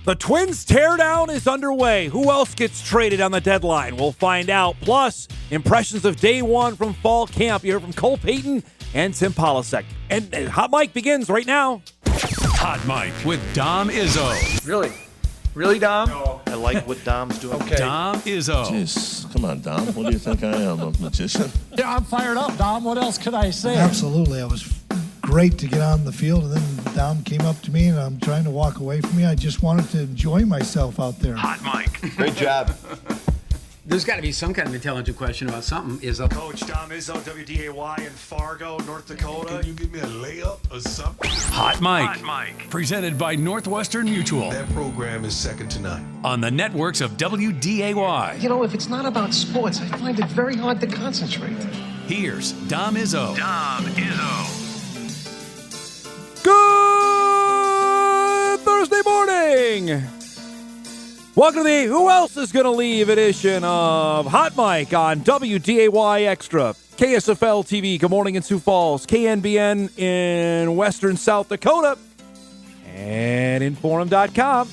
The Twins teardown is underway. Who else gets traded on the deadline? We'll find out. Plus, impressions of day one from fall camp. You hear from Cole Payton and Tim Polasek. And Hot Mike begins right now. Hot Mike with Dom Izzo. Really? Really, Dom? No. I like what Dom's doing. Okay. Dom Izzo. Jeez, come on, Dom. What do you think I am, a magician? Yeah, I'm fired up, Dom. What else could I say? Absolutely. It was great to get on the field, and then Dom came up to me, and I'm trying to walk away from me. I just wanted to enjoy myself out there. Hot Mike. Great job. There's got to be some kind of intelligent question about something. Coach Dom Izzo, WDAY in Fargo, North Dakota. Can you give me a layup or something? Hot Mike. Presented by Northwestern Mutual. That program is second to none. On the networks of WDAY. You know, if it's not about sports, I find it very hard to concentrate. Here's Dom Izzo. Good Thursday morning. Welcome to the Who Else is Going to Leave edition of Hot Mike on WDAY Extra, KSFL TV, Good Morning in Sioux Falls, KNBN in Western South Dakota, and Inforum.com.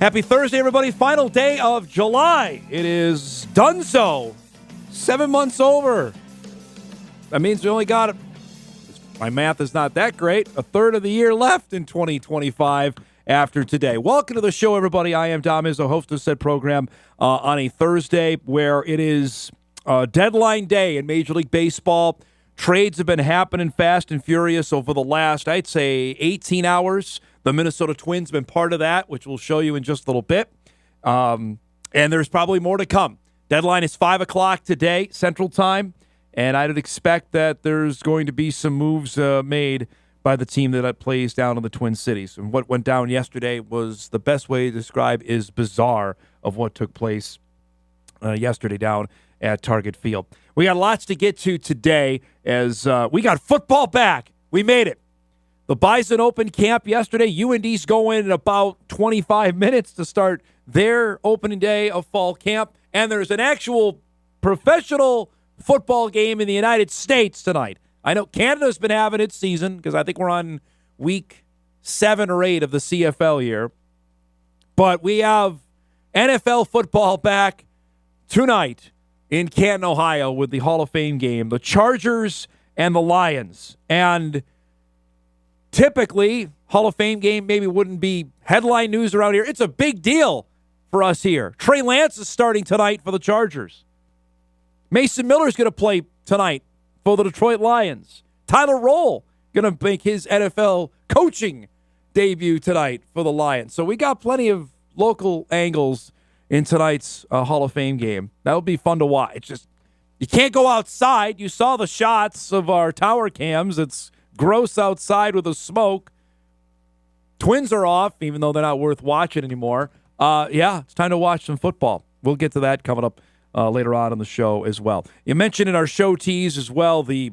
Happy Thursday, everybody. Final day of July. It is done so. 7 months over. That means we only got, my math is not that great, a third of the year left in 2025. After today. Welcome to the show, everybody. I am Dom Izzo, host of said program on a Thursday where it is deadline day in Major League Baseball. Trades have been happening fast and furious over the last, I'd say, 18 hours. The Minnesota Twins have been part of that, which we'll show you in just a little bit. And there's probably more to come. Deadline is 5 o'clock today, Central Time, and I would expect that there's going to be some moves made by the team that plays down in the Twin Cities. And what went down yesterday was the best way to describe is bizarre of what took place yesterday down at Target Field. We got lots to get to today as we got football back. We made it. The Bison opened camp yesterday. UND's going in about 25 minutes to start their opening day of fall camp. And there's an actual professional football game in the United States tonight. I know Canada's been having its season because I think we're on week 7 or 8 of the CFL year. But we have NFL football back tonight in Canton, Ohio with the Hall of Fame game. The Chargers and the Lions. And typically, Hall of Fame game maybe wouldn't be headline news around here. It's a big deal for us here. Trey Lance is starting tonight for the Chargers. Mason Miller's going to play tonight for the Detroit Lions. Tyler Roll going to make his NFL coaching debut tonight for the Lions. So we got plenty of local angles in tonight's Hall of Fame game. That'll be fun to watch. It's just, you can't go outside. You saw the shots of our tower cams. It's gross outside with the smoke. Twins are off, even though they're not worth watching anymore. It's time to watch some football. We'll get to that coming up later on in the show as well. You mentioned in our show tease as well, the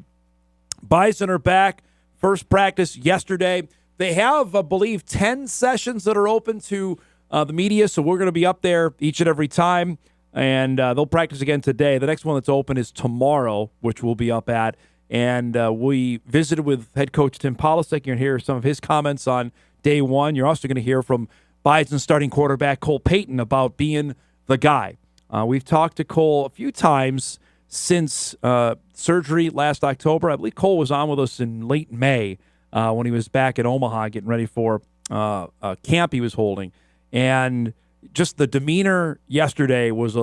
Bison are back. First practice yesterday. They have, I believe, 10 sessions that are open to the media, so we're going to be up there each and every time, and they'll practice again today. The next one that's open is tomorrow, which we'll be up at, and we visited with head coach Tim Polasek. You're going to hear some of his comments on day one. You're also going to hear from Bison starting quarterback Cole Payton about being the guy. We've talked to Cole a few times since surgery last October. I believe Cole was on with us in late May when he was back in Omaha getting ready for a camp he was holding. And just the demeanor yesterday was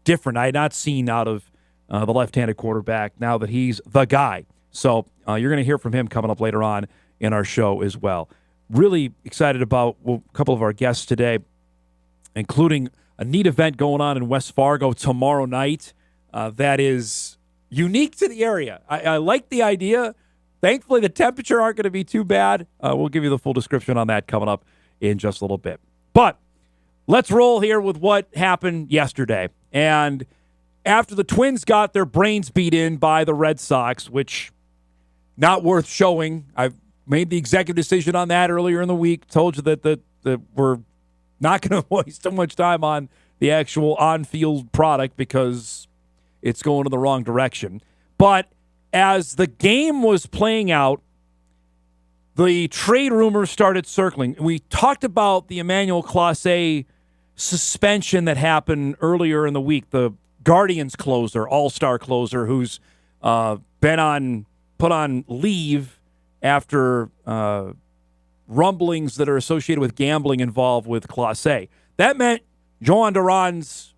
different. I had not seen out of the left-handed quarterback now that he's the guy. So you're going to hear from him coming up later on in our show as well. Really excited about a couple of our guests today, including a neat event going on in West Fargo tomorrow night that is unique to the area. I like the idea. Thankfully, the temperature aren't going to be too bad. We'll give you the full description on that coming up in just a little bit. But let's roll here with what happened yesterday. And after the Twins got their brains beat in by the Red Sox, which not worth showing. I've made the executive decision on that earlier in the week. Told you that we're not going to waste too much time on the actual on-field product because it's going in the wrong direction. But as the game was playing out, the trade rumors started circling. We talked about the Emmanuel Clase suspension that happened earlier in the week, the Guardians closer, all-star closer, who's been put on leave after rumblings that are associated with gambling involved with Clase. That meant Joan Duran's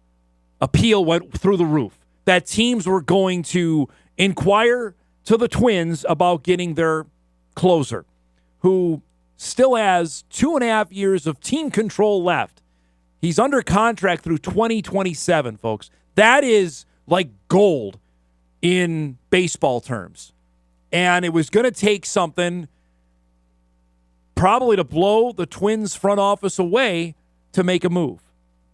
appeal went through the roof, that teams were going to inquire to the Twins about getting their closer, who still has 2.5 years of team control left. He's under contract through 2027, folks. That is like gold in baseball terms. And it was going to take something probably to blow the Twins front office away to make a move.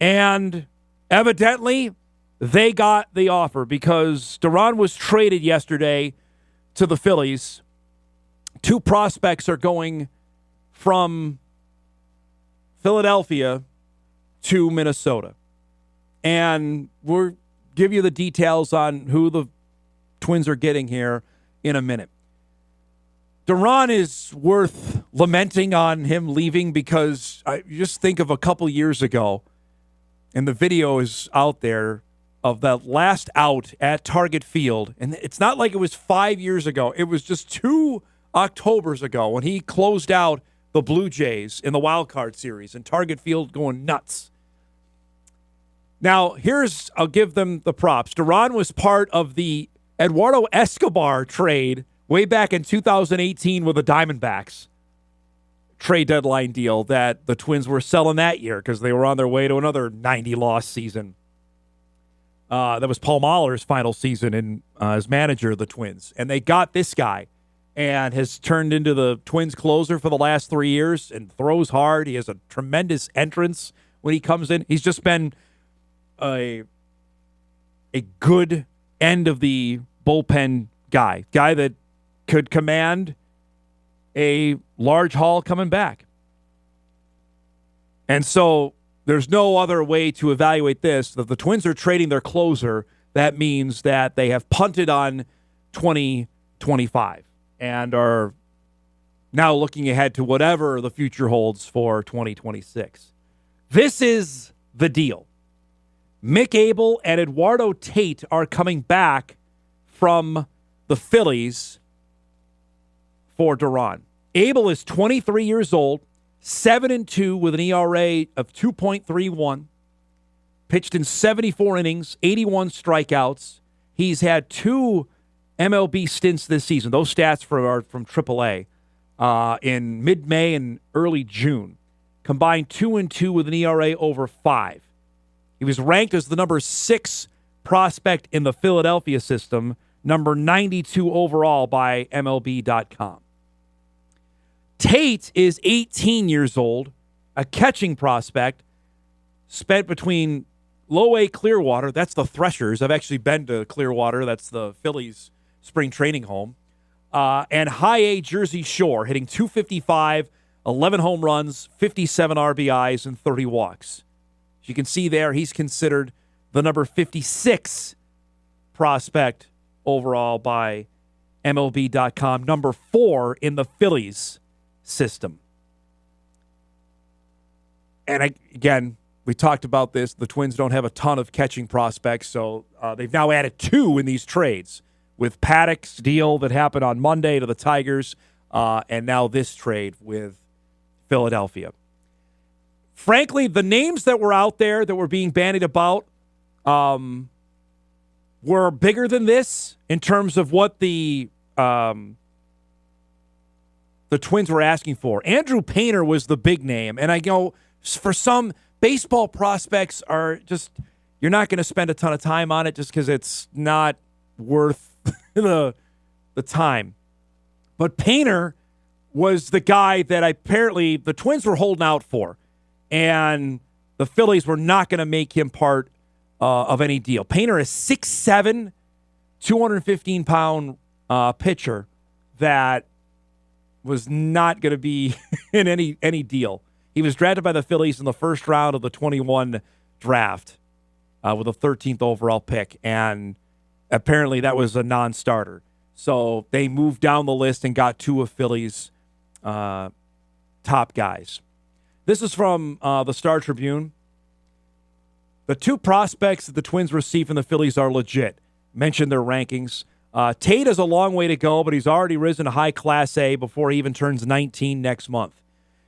And evidently, they got the offer because Duran was traded yesterday to the Phillies. 2 prospects are going from Philadelphia to Minnesota. And we'll give you the details on who the Twins are getting here in a minute. Duran is worth lamenting on him leaving because I just think of a couple years ago, and the video is out there, of that last out at Target Field. And it's not like it was 5 years ago. It was just 2 Octobers ago when he closed out the Blue Jays in the wild card series and Target Field going nuts. Now, I'll give them the props. Duran was part of the Eduardo Escobar trade way back in 2018 with the Diamondbacks. Trade deadline deal that the Twins were selling that year because they were on their way to another 90-loss season. That was Paul Mahler's final season as manager of the Twins. And they got this guy and has turned into the Twins closer for the last 3 years and throws hard. He has a tremendous entrance when he comes in. He's just been a good end of the bullpen guy that could command a large haul coming back. And so there's no other way to evaluate this. That the Twins are trading their closer, that means that they have punted on 2025 and are now looking ahead to whatever the future holds for 2026. This is the deal. Mick Abel and Eduardo Tate are coming back from the Phillies for Duran. Abel is 23 years old, 7-2 with an ERA of 2.31, pitched in 74 innings, 81 strikeouts. He's had 2 MLB stints this season. Those stats are from AAA in mid-May and early June. Combined 2-2 with an ERA over 5. He was ranked as the number 6 prospect in the Philadelphia system, number 92 overall by MLB.com. Tate is 18 years old, a catching prospect, spent between Low A Clearwater, that's the Threshers. I've actually been to Clearwater, that's the Phillies spring training home, and High A Jersey Shore, hitting .255, 11 home runs, 57 RBIs, and 30 walks. As you can see there, he's considered the number 56 prospect overall by MLB.com, number 4 in the Phillies system. And again, we talked about this. The Twins don't have a ton of catching prospects, so they've now added 2 in these trades with Paddock's deal that happened on Monday to the Tigers, and now this trade with Philadelphia. Frankly, the names that were out there that were being bandied about were bigger than this in terms of what the Twins were asking for. Andrew Painter was the big name, and I go, for some, baseball prospects are just, you're not going to spend a ton of time on it just because it's not worth the time. But Painter was the guy that apparently the Twins were holding out for, and the Phillies were not going to make him part of any deal. Painter is 6'7", 215-pound pitcher that was not going to be in any deal. He was drafted by the Phillies in the first round of the 21 draft with a 13th overall pick, and apparently that was a non-starter. So they moved down the list and got two of Philly's top guys. This is from the Star Tribune. The two prospects that the Twins received from the Phillies are legit. Mentioned their rankings. Tate has a long way to go, but he's already risen to high Class A before he even turns 19 next month.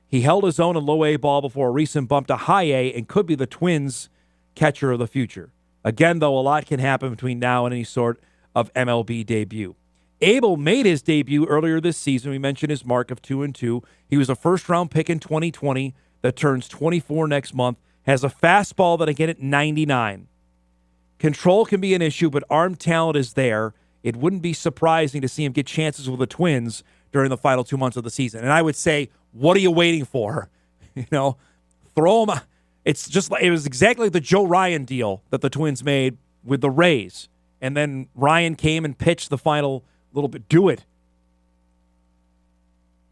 He held his own in low A ball before a recent bump to high A and could be the Twins' catcher of the future. Again, though, a lot can happen between now and any sort of MLB debut. Abel made his debut earlier this season. We mentioned his mark of 2-2. He was a first-round pick in 2020 that turns 24 next month, has a fastball that can hit 99. Control can be an issue, but arm talent is there. It wouldn't be surprising to see him get chances with the Twins during the final 2 months of the season. And I would say, what are you waiting for? Throw him. It's just like it was exactly like the Joe Ryan deal that the Twins made with the Rays. And then Ryan came and pitched the final little bit. Do it.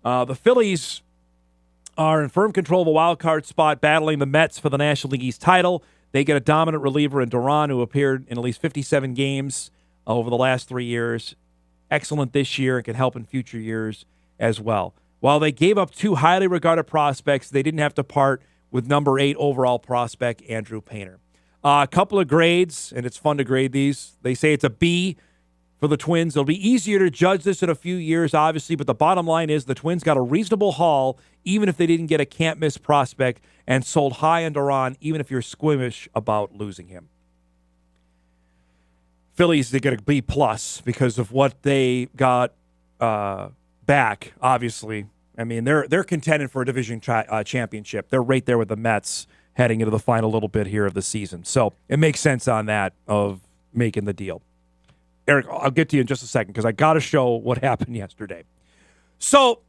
The Phillies are in firm control of a wild card spot, battling the Mets for the National League East title. They get a dominant reliever in Duran, who appeared in at least 57 games over the last 3 years. Excellent this year and can help in future years as well. While they gave up two highly regarded prospects, they didn't have to part with number 8 overall prospect Andrew Painter. A couple of grades, and it's fun to grade these. They say it's a B for the Twins. It'll be easier to judge this in a few years, obviously, but the bottom line is the Twins got a reasonable haul, even if they didn't get a can't-miss prospect, and sold high on Duran, even if you're squeamish about losing him. Phillies, they get a B+ because of what they got back, obviously. I mean, they're contending for a division championship. They're right there with the Mets heading into the final little bit here of the season. So it makes sense on that of making the deal. Eric, I'll get to you in just a second because I got to show what happened yesterday. So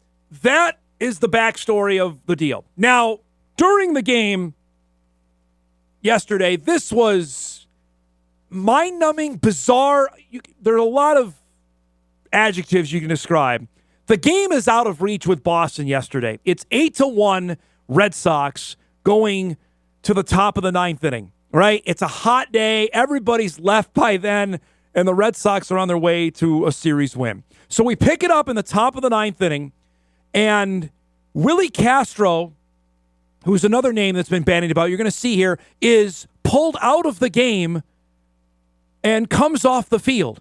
that is the backstory of the deal. Now, during the game yesterday, this was mind-numbing, bizarre. There are a lot of adjectives you can describe. The game is out of reach with Boston yesterday. It's 8-1 Red Sox going to the top of the ninth inning, right? It's a hot day. Everybody's left by then, and the Red Sox are on their way to a series win. So we pick it up in the top of the ninth inning, and Willie Castro, who's another name that's been bandied about, you're going to see here, is pulled out of the game and comes off the field.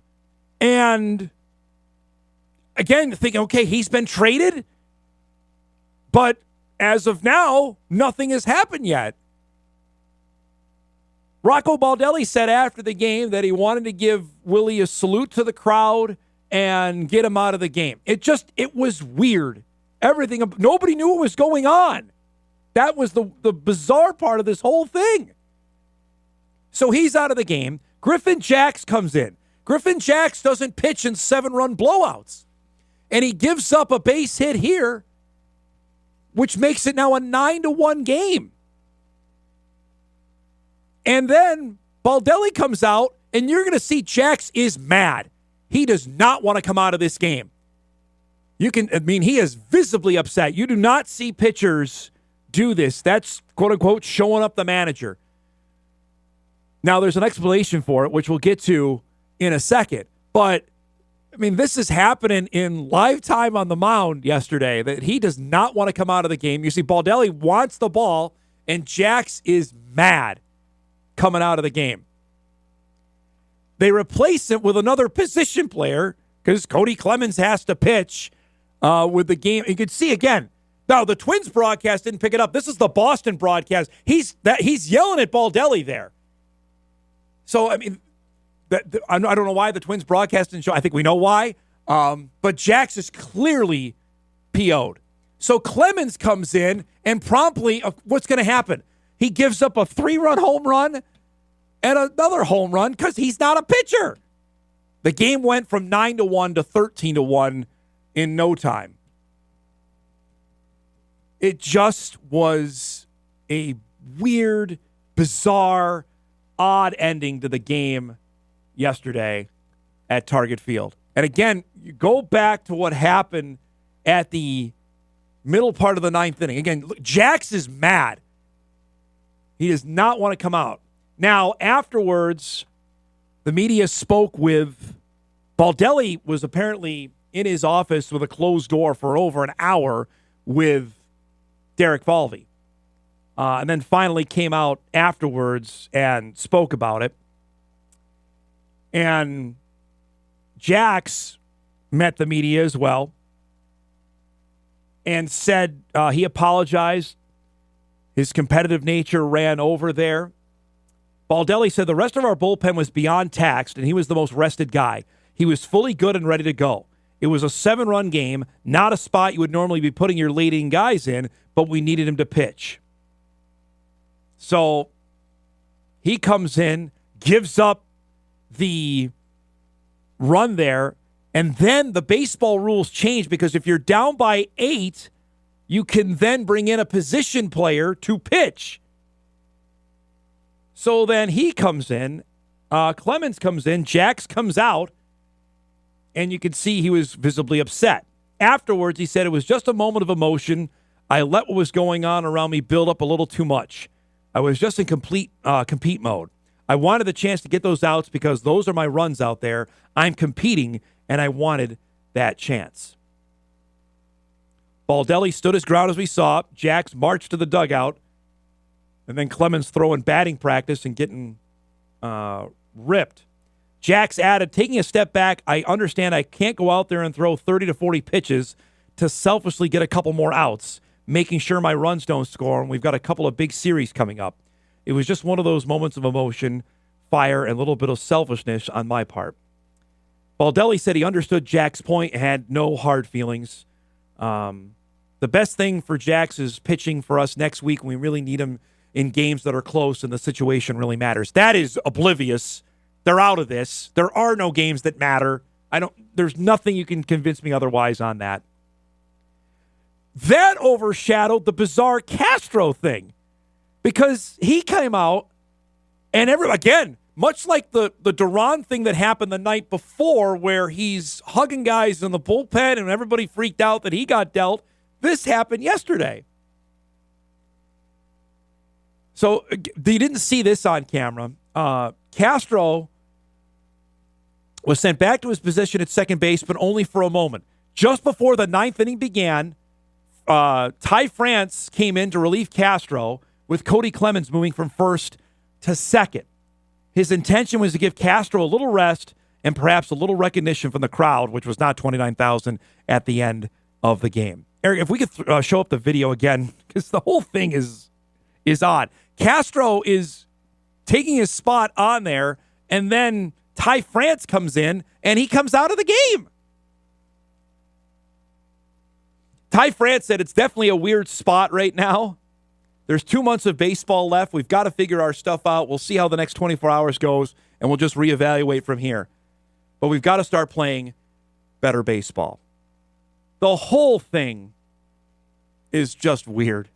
And again, thinking, okay, he's been traded, but as of now, nothing has happened yet. Rocco Baldelli said after the game that he wanted to give Willie a salute to the crowd and get him out of the game. It was weird. Nobody knew what was going on. That was the bizarre part of this whole thing. So he's out of the game. Griffin Jax comes in. Griffin Jax doesn't pitch in 7-run blowouts. And he gives up a base hit here, which makes it now a 9-1 game. And then Baldelli comes out, and you're going to see Jax is mad. He does not want to come out of this game. He is visibly upset. You do not see pitchers do this. That's, quote-unquote, showing up the manager. Now, there's an explanation for it, which we'll get to in a second. But, this is happening in live time on the mound yesterday, that he does not want to come out of the game. You see, Baldelli wants the ball, and Jax is mad coming out of the game. They replace it with another position player because Cody Clemenson has to pitch with the game. You can see again. Now, the Twins broadcast didn't pick it up. This is the Boston broadcast. He's yelling at Baldelli there. So, I don't know why the Twins broadcast didn't show. I think we know why. But Jax is clearly PO'd. So Clemens comes in, and promptly, what's going to happen? He gives up a 3-run home run and another home run because he's not a pitcher. The game went from 9-1 to 13-1 in no time. It just was a weird, bizarre, odd ending to the game yesterday at Target Field. And again, you go back to what happened at the middle part of the ninth inning. Again, look, Jax is mad. He does not want to come out. Now, afterwards, the media spoke with Baldelli was apparently in his office with a closed door for over an hour with Derek Falvey. And then finally came out afterwards and spoke about it. And Jax met the media as well and said he apologized. His competitive nature ran over there. Baldelli said the rest of our bullpen was beyond taxed, and he was the most rested guy. He was fully good and ready to go. It was a 7-run game, not a spot you would normally be putting your leading guys in, but we needed him to pitch. So he comes in, gives up the run there, and then the baseball rules change because if you're down by 8, you can then bring in a position player to pitch. So then he comes in, Clemens comes in, Jax comes out, and you can see he was visibly upset. Afterwards, he said it was just a moment of emotion. I let what was going on around me build up a little too much. I was just in compete mode. I wanted the chance to get those outs because those are my runs out there. I'm competing, and I wanted that chance. Baldelli stood his ground as we saw. Jax marched to the dugout. And then Clemens throwing batting practice and getting ripped. Jax added, taking a step back, I understand I can't go out there and throw 30 to 40 pitches to selfishly get a couple more outs, making sure my runs don't score, and we've got a couple of big series coming up. It was just one of those moments of emotion, fire, and a little bit of selfishness on my part. Baldelli said he understood Jax's point and had no hard feelings. The best thing for Jax is pitching for us next week when we really need him in games that are close and the situation really matters. That is oblivious. They're out of this. There are no games that matter. There's nothing you can convince me otherwise on that. That overshadowed the bizarre Castro thing because he came out and again, much like the Duran thing that happened the night before where he's hugging guys in the bullpen and everybody freaked out that he got dealt, this happened yesterday. So you didn't see this on camera. Castro was sent back to his position at second base, but only for a moment. Just before the 9th inning began, Ty France came in to relieve Castro with Cody Clemens moving from first to second. His intention was to give Castro a little rest and perhaps a little recognition from the crowd, which was not 29,000 at the end of the game. Eric, if we could show up the video again, because the whole thing is odd. Castro is taking his spot on there, and then Ty France comes in, and he comes out of the game. Ty France said it's definitely a weird spot right now. There's 2 months of baseball left. We've got to figure our stuff out. We'll see how the next 24 hours goes, and we'll just reevaluate from here. But we've got to start playing better baseball. The whole thing is just weird.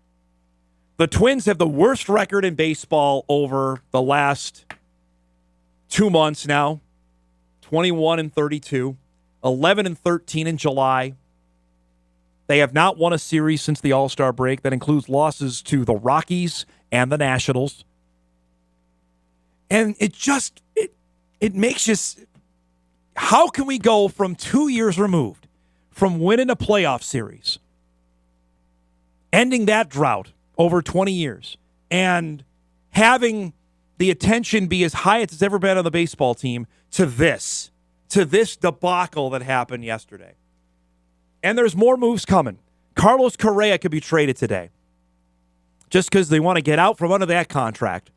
The Twins have the worst record in baseball over the last 2 months now. 21-32, 11-13 in July. They have not won a series since the All-Star break. That includes losses to the Rockies and the Nationals. And it makes you, how can we go from 2 years removed from winning a playoff series, ending that drought over 20 years, and having the attention be as high as it's ever been on the baseball team to this debacle that happened yesterday. And there's more moves coming. Carlos Correa could be traded today just because they want to get out from under that contract,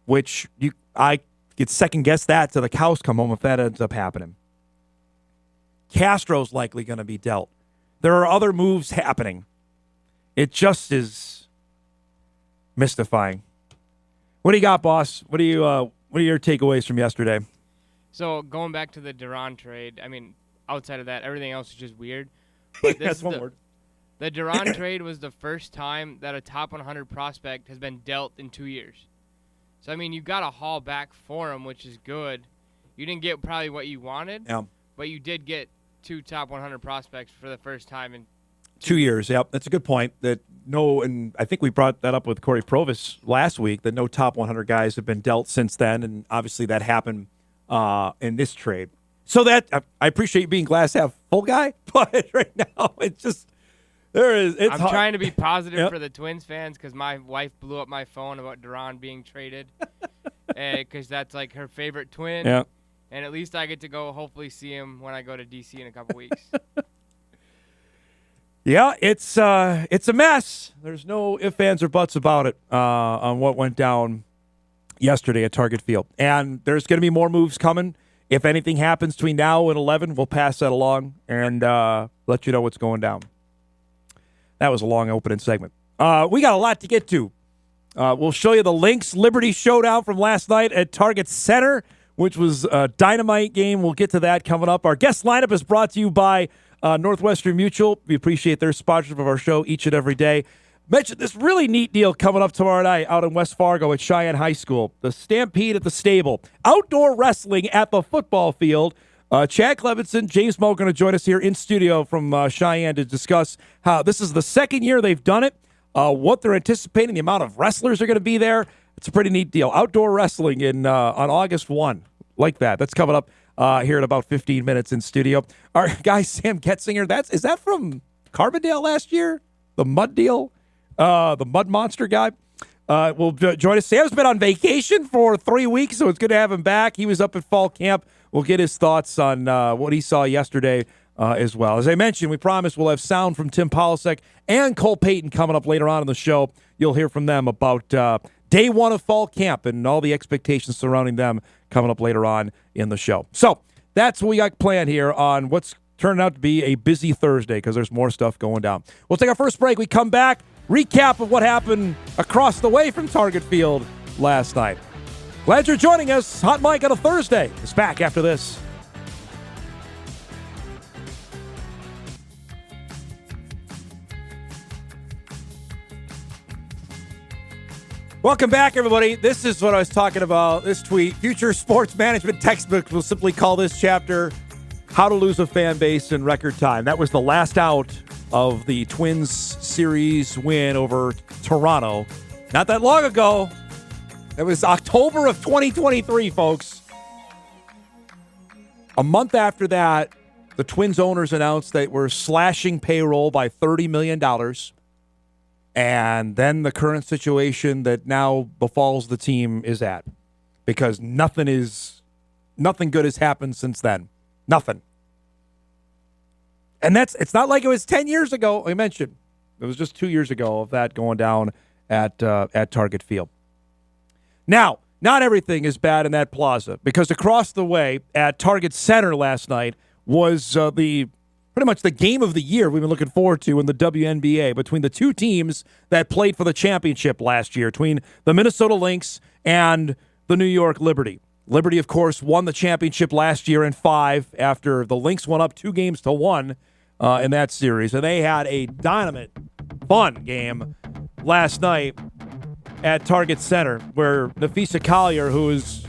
which I could second-guess that till the cows come home if that ends up happening. Castro's likely going to be dealt. There are other moves happening. It just is mystifying. What do you got, boss? What are your takeaways from yesterday? So going back to the Duran trade, I mean, outside of that, everything else is just weird. But That's one word. The Duran trade was the first time that a top 100 prospect has been dealt in 2 years. So, I mean, you got a haul back for him, which is good. You didn't get probably what you wanted, but you did get 2 top 100 prospects for the first time in 2 years. Yep, that's a good point. And I think we brought that up with Corey Provis last week, that no top 100 guys have been dealt since then, and obviously that happened in this trade. So that I appreciate you being glass half full guy, but right now it's just it's I'm hard. trying to be positive Yep. for the Twins fans because my wife blew up my phone about Duran being traded because that's like her favorite Twin. Yeah. And at least I get to go hopefully see him when I go to D.C. in a couple weeks. Yeah, it's a mess. There's no ifs, ands, or buts about it on what went down yesterday at Target Field. And there's going to be more moves coming. If anything happens between now and 11, we'll pass that along and let you know what's going down. That was a long opening segment. We got a lot to get to. We'll show you the Lynx Liberty showdown from last night at Target Center, which was a dynamite game. We'll get to that coming up. Our guest lineup is brought to you by Northwestern Mutual. We appreciate their sponsorship of our show each and every day. Mentioned this really neat deal coming up tomorrow night out in West Fargo at Cheyenne High School. The Stampede at the Stable. Outdoor wrestling at the football field. Chad Clemenson, James Moe going to join us here in studio from Cheyenne to discuss how this is the second year they've done it, what they're anticipating, the amount of wrestlers are going to be there. It's a pretty neat deal. Outdoor wrestling on August 1. Like that. That's coming up here in about 15 minutes in studio. Our guy, Sam Goetzinger, is that from Carbondale last year? The Mud Deal? The Mud Monster guy? Will join us. Sam's been on vacation for 3 weeks, so it's good to have him back. He was up at fall camp. We'll get his thoughts on what he saw yesterday as well. As I mentioned, we promised we'll have sound from Tim Polasek and Cole Payton coming up later on in the show. You'll hear from them about day one of fall camp and all the expectations surrounding them coming up later on in the show. So that's what we got planned here on what's turning out to be a busy Thursday because there's more stuff going down. We'll take our first break. We come back, recap of what happened across the way from Target Field last night. Glad you're joining us. Hot Mike on a Thursday is back after this. Welcome back, everybody. This is what I was talking about, this tweet. Future sports management textbooks will simply call this chapter How to Lose a Fan Base in Record Time. That was the last out of the Twins series win over Toronto. Not that long ago. It was October of 2023, folks. A month after that, the Twins owners announced they were slashing payroll by $30 million. And then the current situation that now befalls the team is at. Because nothing good has happened since then. Nothing. And it's not like it was 10 years ago. I mentioned it was just 2 years ago of that going down at Target Field. Now, not everything is bad in that plaza because across the way at Target Center last night was pretty much the game of the year we've been looking forward to in the WNBA between the two teams that played for the championship last year, between the Minnesota Lynx and the New York Liberty. Liberty, of course, won the championship last year in 5 after the Lynx went up 2-1 in that series. And they had a dynamite, fun game last night at Target Center where Nafisa Collier, who has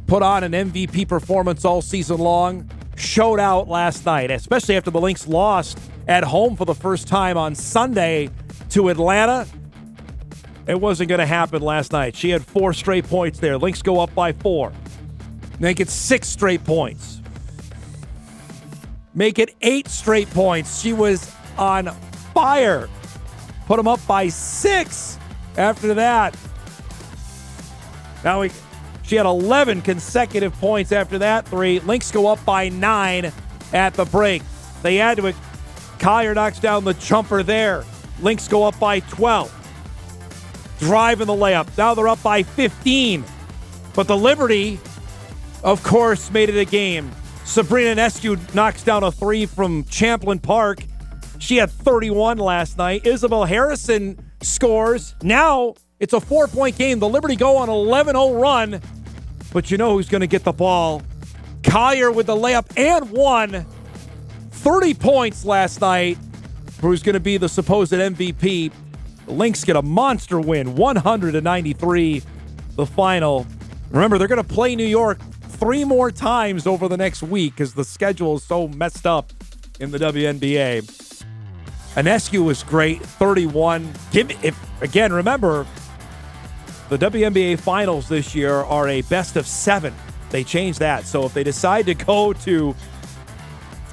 put on an MVP performance all season long, showed out last night, especially after the Lynx lost at home for the first time on Sunday to Atlanta. It wasn't going to happen last night. She had 4 straight points there. Lynx go up by 4. Make it 6 straight points. Make it 8 straight points. She was on fire. Put them up by 6 after that. Now she had 11 consecutive points after that 3. Lynx go up by 9 at the break. They add to it. Collier knocks down the jumper there. Lynx go up by 12. Driving the layup. Now they're up by 15. But the Liberty, of course, made it a game. Sabrina Nescu knocks down a 3 from Champlin Park. She had 31 last night. Isabel Harrison scores. Now it's a 4-point game. The Liberty go on an 11-0 run. But you know who's going to get the ball. Collier with the layup and 1. 30 points last night. Who's going to be the supposed MVP. The Lynx get a monster win. 193 the final. Remember, they're going to play New York 3 more times over the next week because the schedule is so messed up in the WNBA. Anescu was great, 31. Remember, the WNBA finals this year are a best of 7. They changed that. So if they decide to go to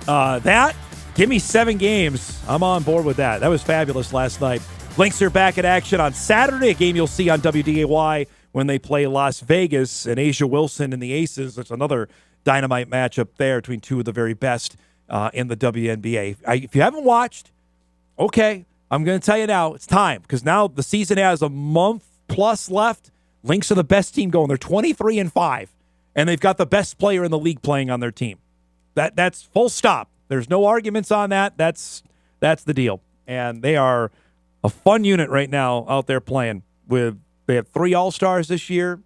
that, give me 7 games. I'm on board with that. That was fabulous last night. Lynx are back in action on Saturday, a game you'll see on WDAY when they play Las Vegas and Asia Wilson and the Aces. It's another dynamite matchup there between two of the very best in the WNBA. If you haven't watched, okay, I'm going to tell you now, it's time, because now the season has a month plus left. Lynx are the best team going. They're 23-5, and they've got the best player in the league playing on their team. That's full stop. There's no arguments on that. That's the deal. And they are a fun unit right now out there playing. They have 3 All-Stars this year.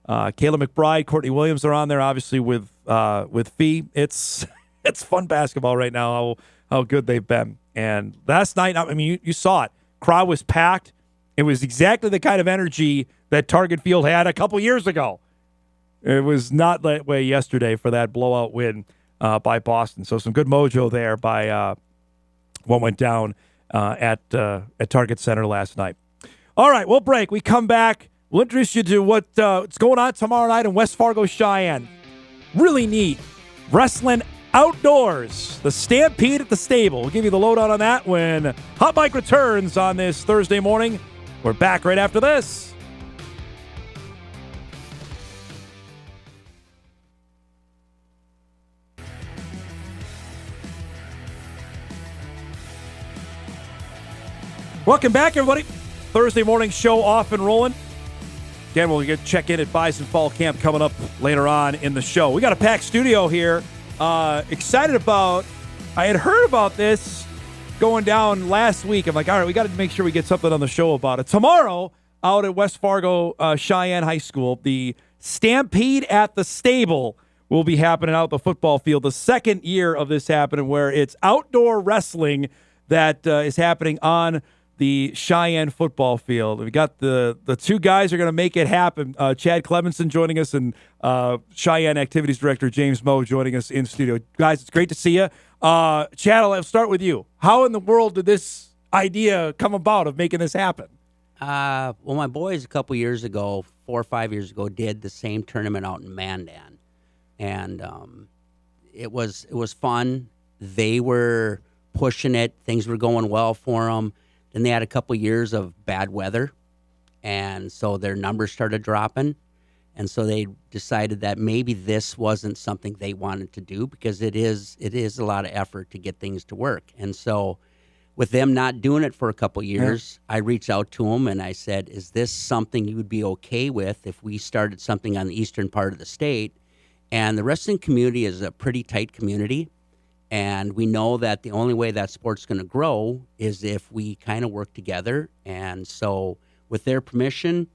Kayla McBride, Courtney Williams are on there, obviously with Fee. It's fun basketball right now. How good they've been. And last night, I mean, you saw it. Crowd was packed. It was exactly the kind of energy that Target Field had a couple years ago. It was not that way yesterday for that blowout win by Boston. So some good mojo there by what went down at Target Center last night. All right, we'll break. We come back. We'll introduce you to what's going on tomorrow night in West Fargo, Cheyenne. Really neat. Wrestling outdoors. The Stampede at the Stable. We'll give you the lowdown on that when Hot Mike returns on this Thursday morning. We're back right after this. Welcome back, everybody. Thursday morning show off and rolling. Again, we'll check in at Bison Fall Camp coming up later on in the show. We got a packed studio here. Excited about, I had heard about this going down last week. I'm like, all right, we got to make sure we get something on the show about it. Tomorrow, out at West Fargo Cheyenne High School, the Stampede at the Stable will be happening out at the football field. The second year of this happening, where it's outdoor wrestling that is happening on the Sheyenne football field. We got the 2 guys are going to make it happen. Chad Clemenson joining us, and Sheyenne Activities Director James Moe joining us in studio. Guys, it's great to see you. Chad, I'll start with you. How in the world did this idea come about of making this happen? Well, my boys a couple years ago, 4 or 5 years ago, did the same tournament out in Mandan, and it was fun. They were pushing it. Things were going well for them. Then they had a couple years of bad weather, and so their numbers started dropping. And so they decided that maybe this wasn't something they wanted to do, because it is a lot of effort to get things to work. And so with them not doing it for a couple years, I reached out to them and I said, is this something you would be okay with if we started something on the eastern part of the state? And the wrestling community is a pretty tight community. And we know that the only way that sport's going to grow is if we kind of work together. And so with their permission,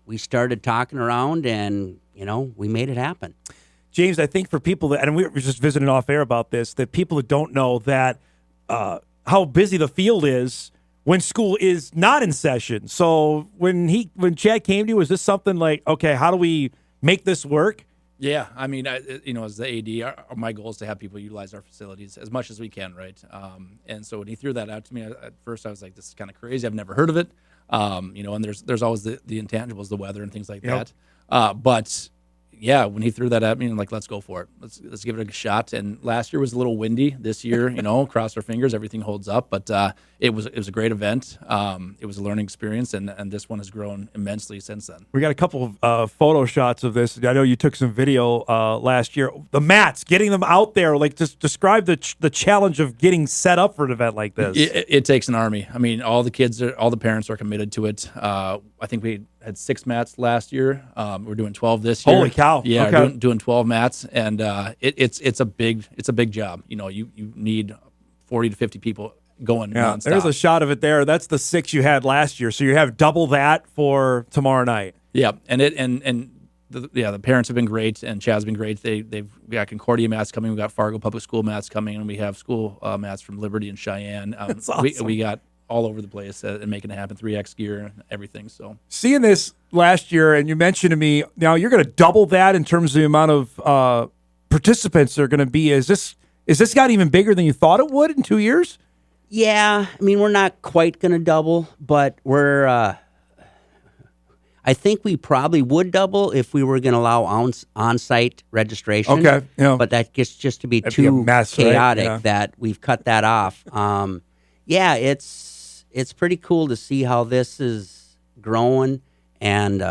we started talking around and, we made it happen. James, I think for people that, and we were just visiting off air about this, that people that don't know that how busy the field is when school is not in session. So when Chad came to you, was this something like, okay, how do we make this work? Yeah, I mean, as the AD, my goal is to have people utilize our facilities as much as we can, right? And so when he threw that out to me, at first I was like, this is kind of crazy. I've never heard of it. And there's always the intangibles, the weather and things like that. But yeah, when he threw that at me, I'm like, let's go for it. Let's give it a shot. And last year was a little windy. This year, cross our fingers, everything holds up. But it was a great event. It was a learning experience, and this one has grown immensely since then. We got a couple of photo shots of this. I know you took some video last year. The mats, getting them out there, like just describe the challenge of getting set up for an event like this. It takes an army. I mean, all the parents are committed to it. I think we had 6 mats last year. We're doing 12 this year. Holy cow! Yeah, okay. we're doing 12 mats, and it's a big job. You need 40 to 50 people going nonstop. There's a shot of it there. That's the 6 you had last year. So you have double that for tomorrow night. Yeah, the parents have been great, and Chad's been great. We got Concordia mats coming. We got Fargo Public School mats coming, and we have school mats from Liberty and Cheyenne. That's awesome. We got all over the place and making it happen, 3X gear and everything. So seeing this last year, and you mentioned to me, now you're going to double that in terms of the amount of participants that are going to be. Is this got even bigger than you thought it would in 2 years? Yeah, I mean, we're not quite going to double, but we're. I I think we probably would double if we were going to allow on-site registration. Okay, yeah. But that gets just to be That'd be a too mess, right? chaotic Yeah. that we've cut that off. Yeah, it's pretty cool to see how this is growing, and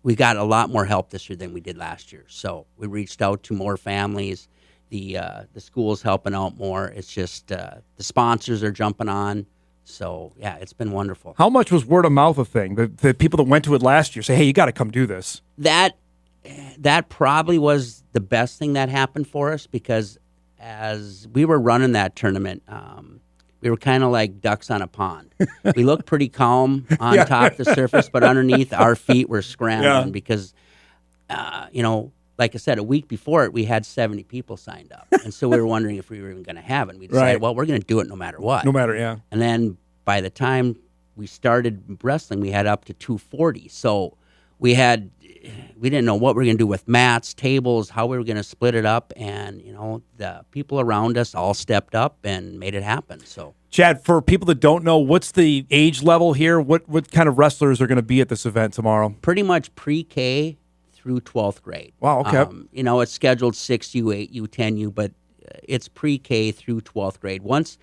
we got a lot more help this year than we did last year. So we reached out to more families. The school's helping out more. It's just the sponsors are jumping on. So, yeah, it's been wonderful. How much was word of mouth a thing? The people that went to it last year say, hey, you got to come do this. That probably was the best thing that happened for us, because as we were running that tournament, we were kind of like ducks on a pond. We looked pretty calm on top of the surface, but underneath our feet were scrambling because, like I said, a week before it, we had 70 people signed up. And so we were wondering if we were even going to have it. We decided, well, we're going to do it no matter what. No matter, yeah. And then by the time we started wrestling, we had up to 240. So we didn't know what we were going to do with mats, tables, how we were going to split it up. And, the people around us all stepped up and made it happen. So, Chad, for people that don't know, what's the age level here? What kind of wrestlers are going to be at this event tomorrow? Pretty much pre-K through 12th grade. Wow, okay. It's scheduled 6U, 8U, 10U, but it's pre-K through 12th grade. Once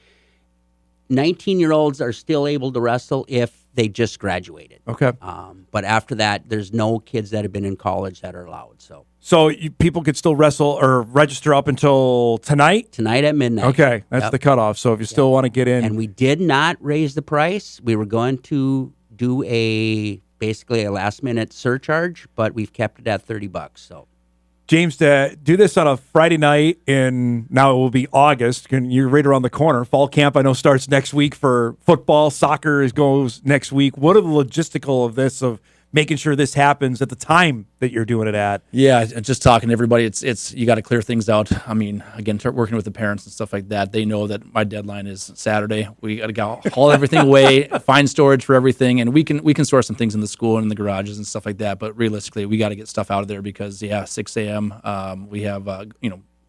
19-year-olds are still able to wrestle if they just graduated. Okay. But after that, there's no kids that have been in college that are allowed. So people could still wrestle or register up until tonight? Tonight at midnight. Okay, that's the cutoff. So if you still want to get in. And we did not raise the price. We were going to do basically a last-minute surcharge, but we've kept it at $30. So, James, to do this on a Friday night, and now it will be August. You're right around the corner. Fall camp, I know, starts next week for football. Soccer goes next week. What are the logistical of this, of making sure this happens at the time that you're doing it at? Yeah, just talking to everybody, it's you got to clear things out. I mean, again, working with the parents and stuff like that, they know that my deadline is Saturday. We got to haul everything away, find storage for everything, and we can store some things in the school and in the garages and stuff like that. But realistically, we got to get stuff out of there because 6 a.m. We have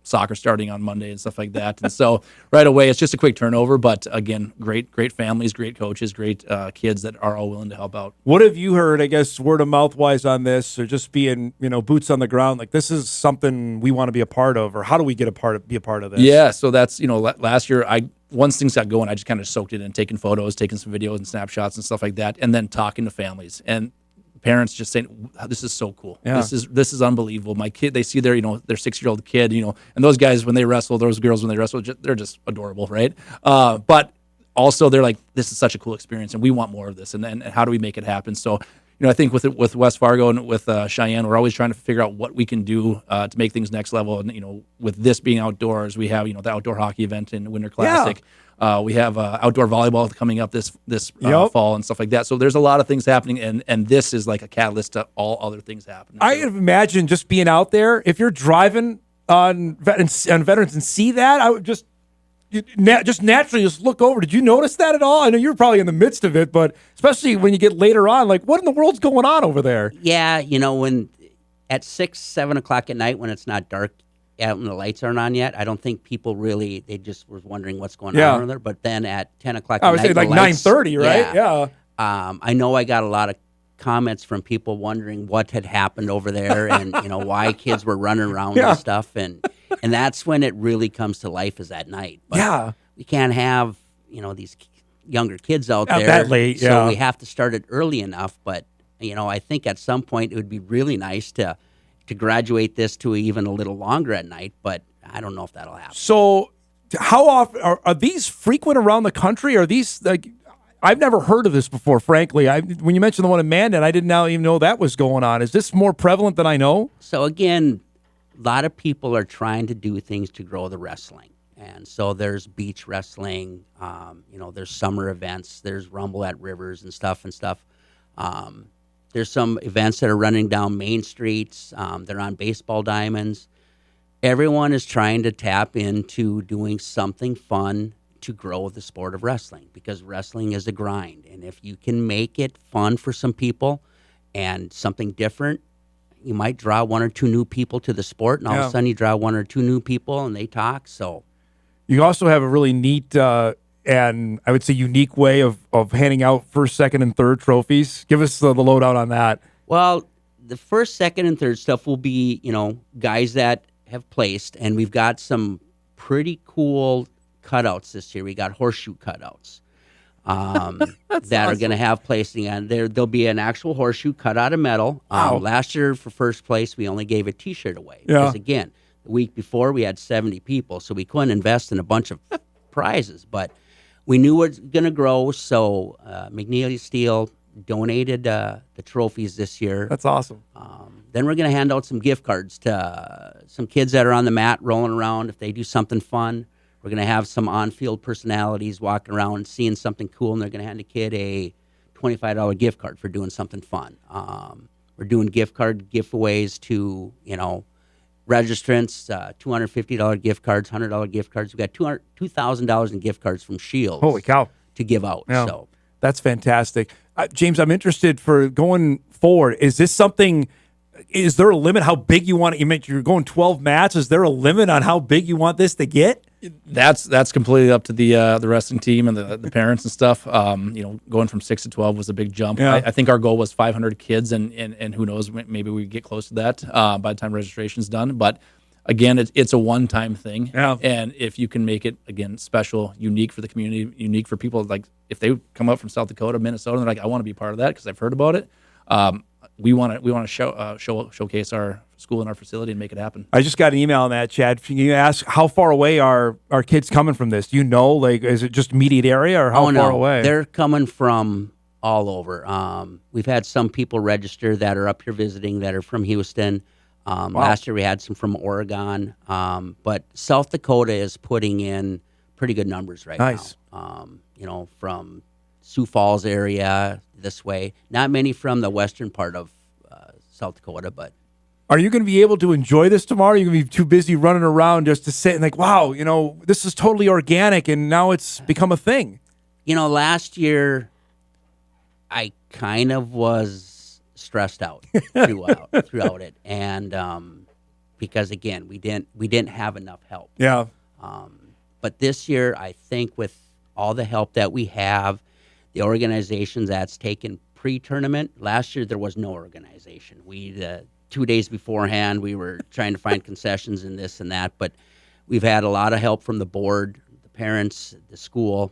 soccer starting on Monday and stuff like that. And so right away, it's just a quick turnover. But again, great families, great coaches, great kids that are all willing to help out. What have you heard, I guess, word of mouth wise on this, or just being, boots on the ground? Like, this is something we want to be a part of, or how do we be a part of this? Yeah. So that's, last year once things got going, I just kind of soaked it in, taking photos, taking some videos and snapshots and stuff like that. And then talking to families and parents just saying, this is so cool. Yeah. This is unbelievable. My kid, they see their 6-year-old kid, and those guys, when they wrestle, those girls, when they wrestle, they're just adorable. Right. But also they're like, this is such a cool experience and we want more of this. And how do we make it happen? So, I think with West Fargo and with Sheyenne, we're always trying to figure out what we can do to make things next level. And, with this being outdoors, we have, the outdoor hockey event in Winter Classic. Yeah. We have outdoor volleyball coming up this fall and stuff like that. So there's a lot of things happening, and this is like a catalyst to all other things happening. I imagine just being out there, if you're driving on veterans and see that, I would just naturally just look over. Did you notice that at all? I know you're probably in the midst of it, but especially when you get later on, like, what in the world's going on over there? Yeah, when at 6, 7 o'clock at night when it's not dark out and the lights aren't on yet, I don't think people really, they just were wondering what's going on over there. But then at 10 o'clock at night, I would say like 9:30, right? Yeah. I know I got a lot of comments from people wondering what had happened over there and, why kids were running around and stuff. And that's when it really comes to life, is at night. But we can't have, these younger kids out there that late. So we have to start it early enough. But, I think at some point it would be really nice to graduate this to even a little longer at night, but I don't know if that'll happen. So how often are these frequent around the country? Are these, like, I've never heard of this before, frankly. When you mentioned the one in Mandan, I didn't even know that was going on. Is this more prevalent than I know? So again, a lot of people are trying to do things to grow the wrestling. And so there's beach wrestling, there's summer events, there's Rumble at Rivers and stuff. There's some events that are running down main streets. They're on baseball diamonds. Everyone is trying to tap into doing something fun to grow the sport of wrestling, because wrestling is a grind. And if you can make it fun for some people and something different, you might draw 1 or 2 new people to the sport, and all of a sudden you draw 1 or 2 new people and they talk. So you also have a really neat and I would say unique way of handing out first, second, and third trophies. Give us the lowdown on that. Well, the first, second, and third stuff will be, guys that have placed, and we've got some pretty cool cutouts this year. We got horseshoe cutouts that are going to have placing on there. There'll be an actual horseshoe cut out of metal. Last year for first place, we only gave a T-shirt away because again, the week before we had 70 people, so we couldn't invest in a bunch of prizes. But we knew it was going to grow, so McNeely Steel donated the trophies this year. That's awesome. Then we're going to hand out some gift cards to some kids that are on the mat rolling around. If they do something fun, we're going to have some on-field personalities walking around and seeing something cool, and they're going to hand a kid a $25 gift card for doing something fun. We're doing gift giveaways to, registrants, $250 gift cards, $100 gift cards. We've got $2,000 in gift cards from Shields. Holy cow. To give out. Yeah. So that's fantastic. James, I'm interested for going forward. Is there a limit how big you want it? You mentioned you're going 12 mats. Is there a limit on how big you want this to get? That's completely up to the wrestling team and the parents and stuff. Going from 6 to 12 was a big jump. Yeah. I think our goal was 500 kids, and who knows, maybe we get close to that by the time registration's done. But again, it's a one-time thing. Yeah. And if you can make it, again, special, unique for the community, unique for people, like if they come up from South Dakota, Minnesota, and they're like, I want to be part of that because I've heard about it. We want to showcase our school and our facility and make it happen. I just got an email on that, Chad. Can you ask how far away are kids coming from this? Do you know, like, is it just immediate area or how far away? They're coming from all over. We've had some people register that are up here visiting that are from Houston. Last year we had some from Oregon. But South Dakota is putting in pretty good numbers right now. From Sioux Falls area this way. Not many from the western part of South Dakota, but. Are you going to be able to enjoy this tomorrow? Are you going to be too busy running around just to sit and like, wow, this is totally organic and now it's become a thing? Last year I kind of was stressed out throughout it. And because again, we didn't have enough help. Yeah. But this year, I think with all the help that we have, the organizations that's taken pre-tournament. Last year, there was no organization. 2 days beforehand, we were trying to find concessions and this and that. But we've had a lot of help from the board, the parents, the school.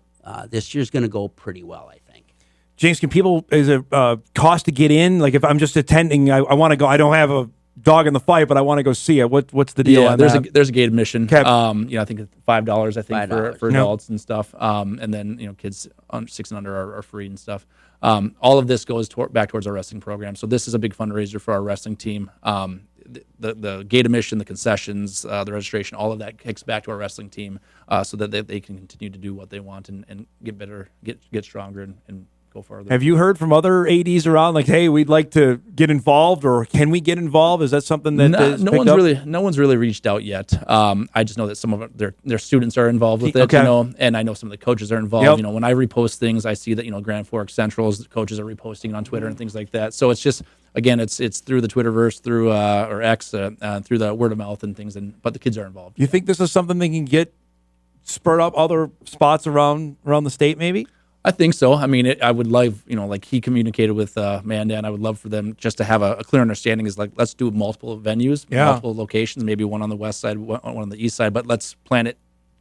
This year's going to go pretty well, I think. James, is it cost to get in? Like if I'm just attending, I want to go. I don't have a dog in the fight, but I want to go see it. What's the deal on that? There's a gate admission. Okay. I think it's $5. I think for adults and stuff. And then kids on 6 and under are free and stuff. All of this goes back towards our wrestling program. So this is a big fundraiser for our wrestling team. The gate admission, the concessions, the registration, all of that kicks back to our wrestling team so that they can continue to do what they want and get better, get stronger, and go farther. Have you heard from other ADs around like, hey, we'd like to get involved, or can we get involved? Is that something that no one's really reached out yet. I just know that some of their students are involved with it, and I know some of the coaches are involved. Yep. When I repost things, I see that Grand Forks Central's coaches are reposting it on Twitter and things like that. So it's just again, it's through the Twitterverse, through or X, through the word of mouth and things. But the kids are involved. You think this is something they can get spurred up other spots around the state, maybe? I think so. I mean, I would love, like he communicated with Mandan. I would love for them just to have a clear understanding. Is like, let's do multiple venues, multiple locations, maybe one on the west side, one on the east side, but let's plan it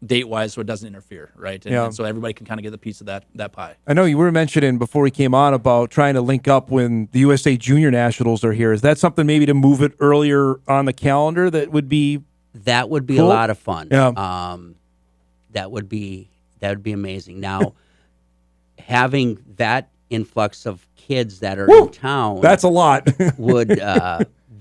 date-wise so it doesn't interfere, right? And so everybody can kind of get a piece of that pie. I know you were mentioning before we came on about trying to link up when the USA Junior Nationals are here. Is that something maybe to move it earlier on the calendar that would be cool? A lot of fun. Yeah. That would be amazing. Now, having that influx of kids that are in town, that's a lot, would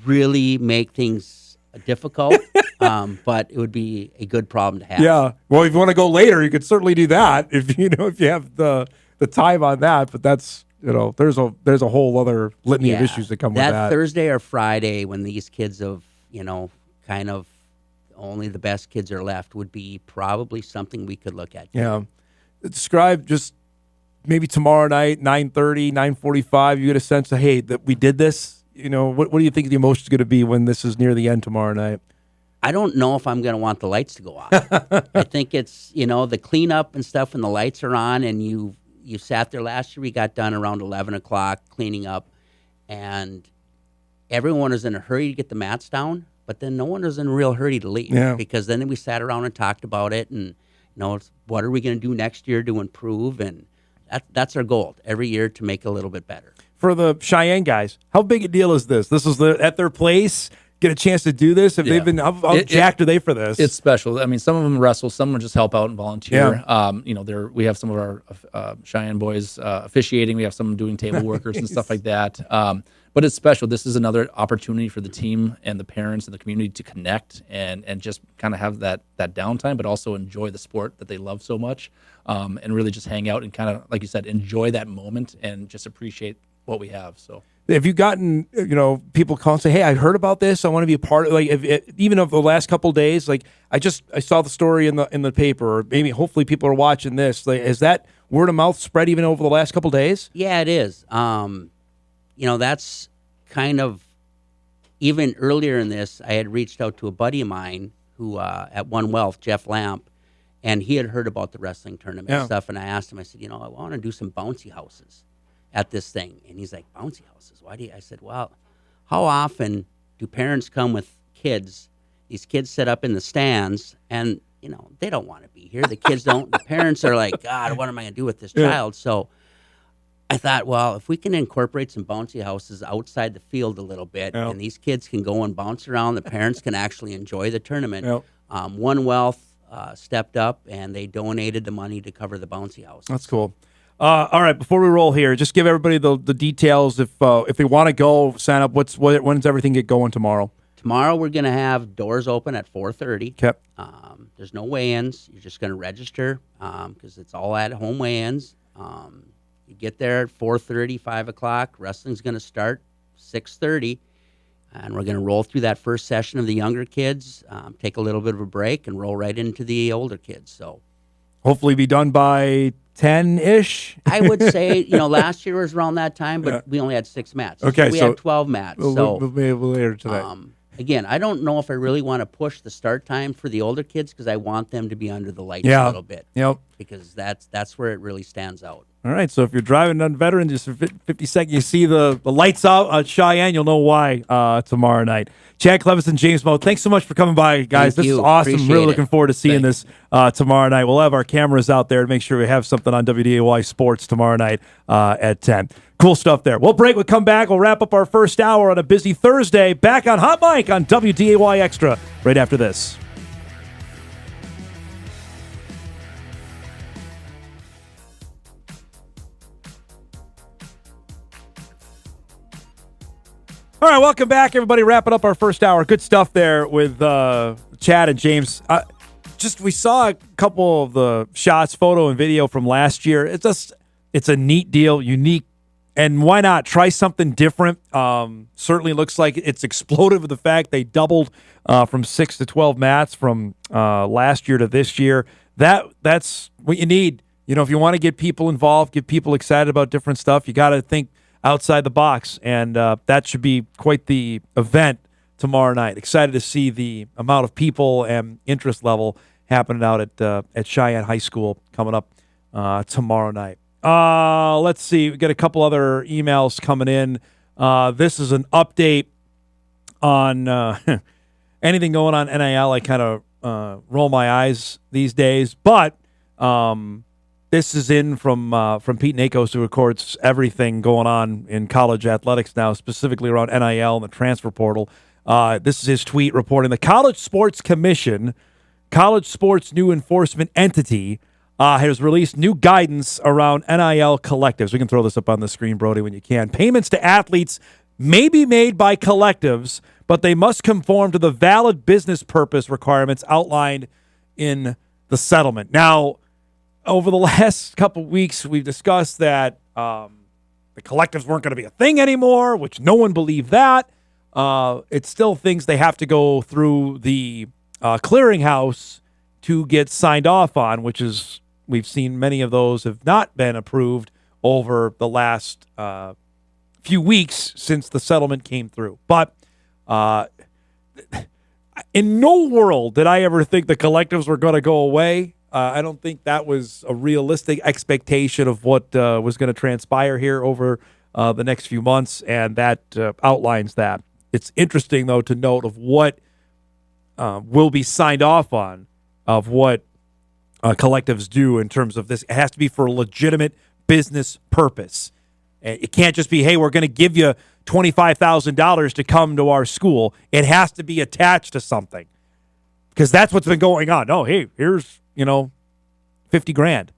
really make things difficult, but it would be a good problem to have. Yeah. Well, if you want to go later, you could certainly do that if you have the time on that. But that's there's a whole other litany of issues that come with that. That Thursday or Friday when these kids of kind of only the best kids are left would be probably something we could look at. Yeah. Describe just maybe tomorrow night, 9:30, 9:45. You get a sense of, hey, that we did this. What do you think the emotion is going to be when this is near the end tomorrow night? I don't know if I'm going to want the lights to go off. I think it's the cleanup and stuff, and the lights are on, and you sat there last year. We got done around 11 o'clock cleaning up, and everyone was in a hurry to get the mats down, but then no one was in a real hurry to leave. Yeah. Because then we sat around and talked about it, and what are we going to do next year to improve? And that's our goal every year, to make it a little bit better. For the Sheyenne guys, how big a deal is this? This is at their place. Get a chance to do this? Have they been? How jacked are they for this? It's special. I mean, some of them wrestle, some of them just help out and volunteer. Yeah. We have some of our Sheyenne boys officiating. We have some doing table workers and stuff like that. But it's special. This is another opportunity for the team and the parents and the community to connect and just kind of have that downtime, but also enjoy the sport that they love so much, and really just hang out and kind of, like you said, enjoy that moment and just appreciate what we have. So. Have you gotten, people call and say, "Hey, I heard about this. I want to be a part of." Like, even of the last couple of days, like I saw the story in the paper, or maybe hopefully people are watching this. Like, has that word of mouth spread even over the last couple of days? Yeah, it is. That's kind of, even earlier in this, I had reached out to a buddy of mine who at One Wealth, Jeff Lamp, and he had heard about the wrestling tournament stuff, and I asked him, I said, I want to do some bouncy houses at this thing. And he's like, bouncy houses? Why do you? I said, well, how often do parents come with kids? These kids sit up in the stands, and they don't want to be here. The kids don't. The parents are like, God, what am I going to do with this child? So I thought, well, if we can incorporate some bouncy houses outside the field a little bit, and these kids can go and bounce around, the parents can actually enjoy the tournament. One Wealth stepped up, and they donated the money to cover the bouncy house. That's cool. All right, before we roll here, just give everybody the details. If they want to go, sign up. When does everything get going tomorrow? Tomorrow we're going to have doors open at 4:30. Okay. There's no weigh-ins. You're just going to register because it's all at-home weigh-ins. You get there at 4:30, 5 o'clock. Wrestling's going to start 6:30, and we're going to roll through that first session of the younger kids, take a little bit of a break, and roll right into the older kids. So hopefully be done by 10-ish? I would say, last year was around that time, but we only had 6 mats. Okay, we had 12 mats. We'll be able later today. Again, I don't know if I really want to push the start time for the older kids because I want them to be under the lights a little bit. Yep. Because that's where it really stands out. All right, so if you're driving on veteran, just for 50 seconds, you see the lights out at Sheyenne, you'll know why tomorrow night. Chad Clemenson, James Moe, thanks so much for coming by, guys. This is awesome. Appreciate really it. looking forward to seeing this tomorrow night. We'll have our cameras out there to make sure we have something on WDAY Sports tomorrow night at 10. Cool stuff there. We'll break, we'll come back. We'll wrap up our first hour on a busy Thursday. Back on Hot Mic on WDAY Extra right after this. All right, welcome back, everybody. Wrapping up our first hour. Good stuff there with Chad and James. We saw a couple of the shots, photo and video from last year. It's a neat deal, unique, and why not try something different? Certainly looks like it's exploded with the fact they doubled from 6 to 12 mats from last year to this year. That's what you need. If you want to get people involved, get people excited about different stuff, you got to think outside the box, and that should be quite the event tomorrow night. Excited to see the amount of people and interest level happening out at Sheyenne High School coming up tomorrow night. Let's see. We got a couple other emails coming in. This is an update on anything going on NIL. I kind of roll my eyes these days, but this is in from Pete Nakos, who records everything going on in college athletics now, specifically around NIL and the transfer portal. This is his tweet reporting the College Sports Commission, college sports new enforcement entity, has released new guidance around NIL collectives. We can throw this up on the screen, Brody, when you can. Payments to athletes may be made by collectives, but they must conform to the valid business purpose requirements outlined in the settlement. Now, over the last couple of weeks, we've discussed that the collectives weren't going to be a thing anymore, which no one believed that. It's still things they have to go through the clearinghouse to get signed off on, which is, we've seen many of those have not been approved over the last few weeks since the settlement came through. But in no world did I ever think the collectives were going to go away. I don't think that was a realistic expectation of what was going to transpire here over the next few months, and that outlines that. it's interesting, though, to note of what will be signed off on, of what collectives do in terms of this. It has to be for a legitimate business purpose. It can't just be, hey, we're going to give you $25,000 to come to our school. It has to be attached to something, because that's what's been going on. No, hey, here's, $50,000.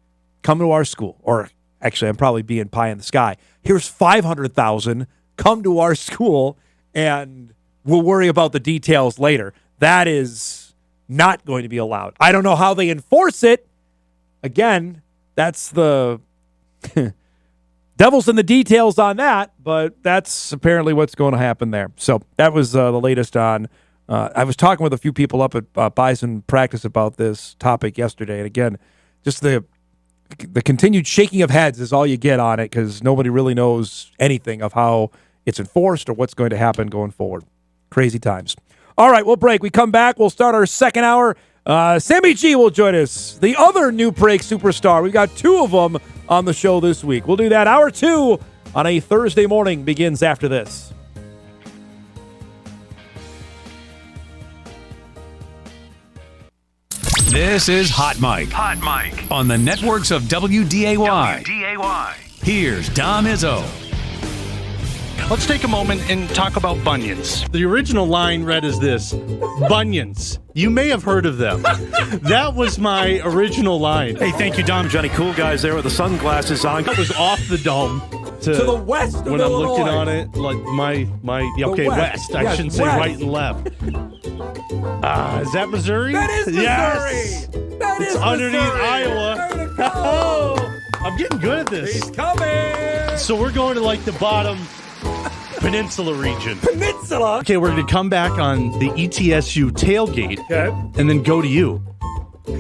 Come to our school. Or actually, I'm probably being pie in the sky. Here's $500,000. Come to our school, and we'll worry about the details later. That is not going to be allowed. I don't know how they enforce it. Again, that's the devil's in the details on that, but that's apparently what's going to happen there. So that was the latest on. I was talking with a few people up at Bison Practice about this topic yesterday, and again, just the continued shaking of heads is all you get on it, because nobody really knows anything of how it's enforced or what's going to happen going forward. Crazy times. All right, we'll break. We come back. We'll start our second hour. Sammy G will join us, the other New Break superstar. We've got two of them on the show this week. We'll do that. Hour 2 on a Thursday morning begins after this. This is Hot Mike. Hot Mike. On the networks of WDAY. WDAY. Here's Dom Izzo. Let's take a moment and talk about bunions. The original line read as this: bunions. You may have heard of them. That was my original line. Hey, thank you, Dom. Johnny Cool Guys there with the sunglasses on. That was off the dome. To the west of when Illinois. I'm looking on it, like west. I shouldn't say right and left. Is that Missouri? That is Missouri. Yes. That is it's underneath Missouri. Iowa. Way to go. I'm getting good at this. He's coming. So we're going to like the bottom peninsula region. Peninsula? Okay, we're going to come back on the ETSU tailgate and then go to you.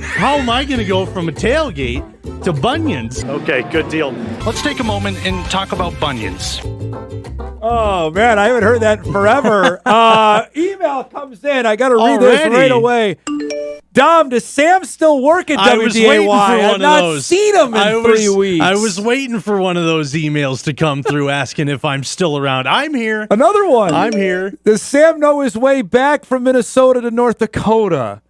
How am I going to go from a tailgate to bunions? Okay, good deal. Let's take a moment and talk about bunions. Oh, man, I haven't heard that in forever. Email comes in. I got to read this Already? right away. Dom, does Sam still work at WDAY? I was waiting for one I've of not those. seen him in 3 weeks. I was waiting for one of those emails to come through asking if I'm still around. I'm here. Another one. I'm here. Does Sam know his way back from Minnesota to North Dakota?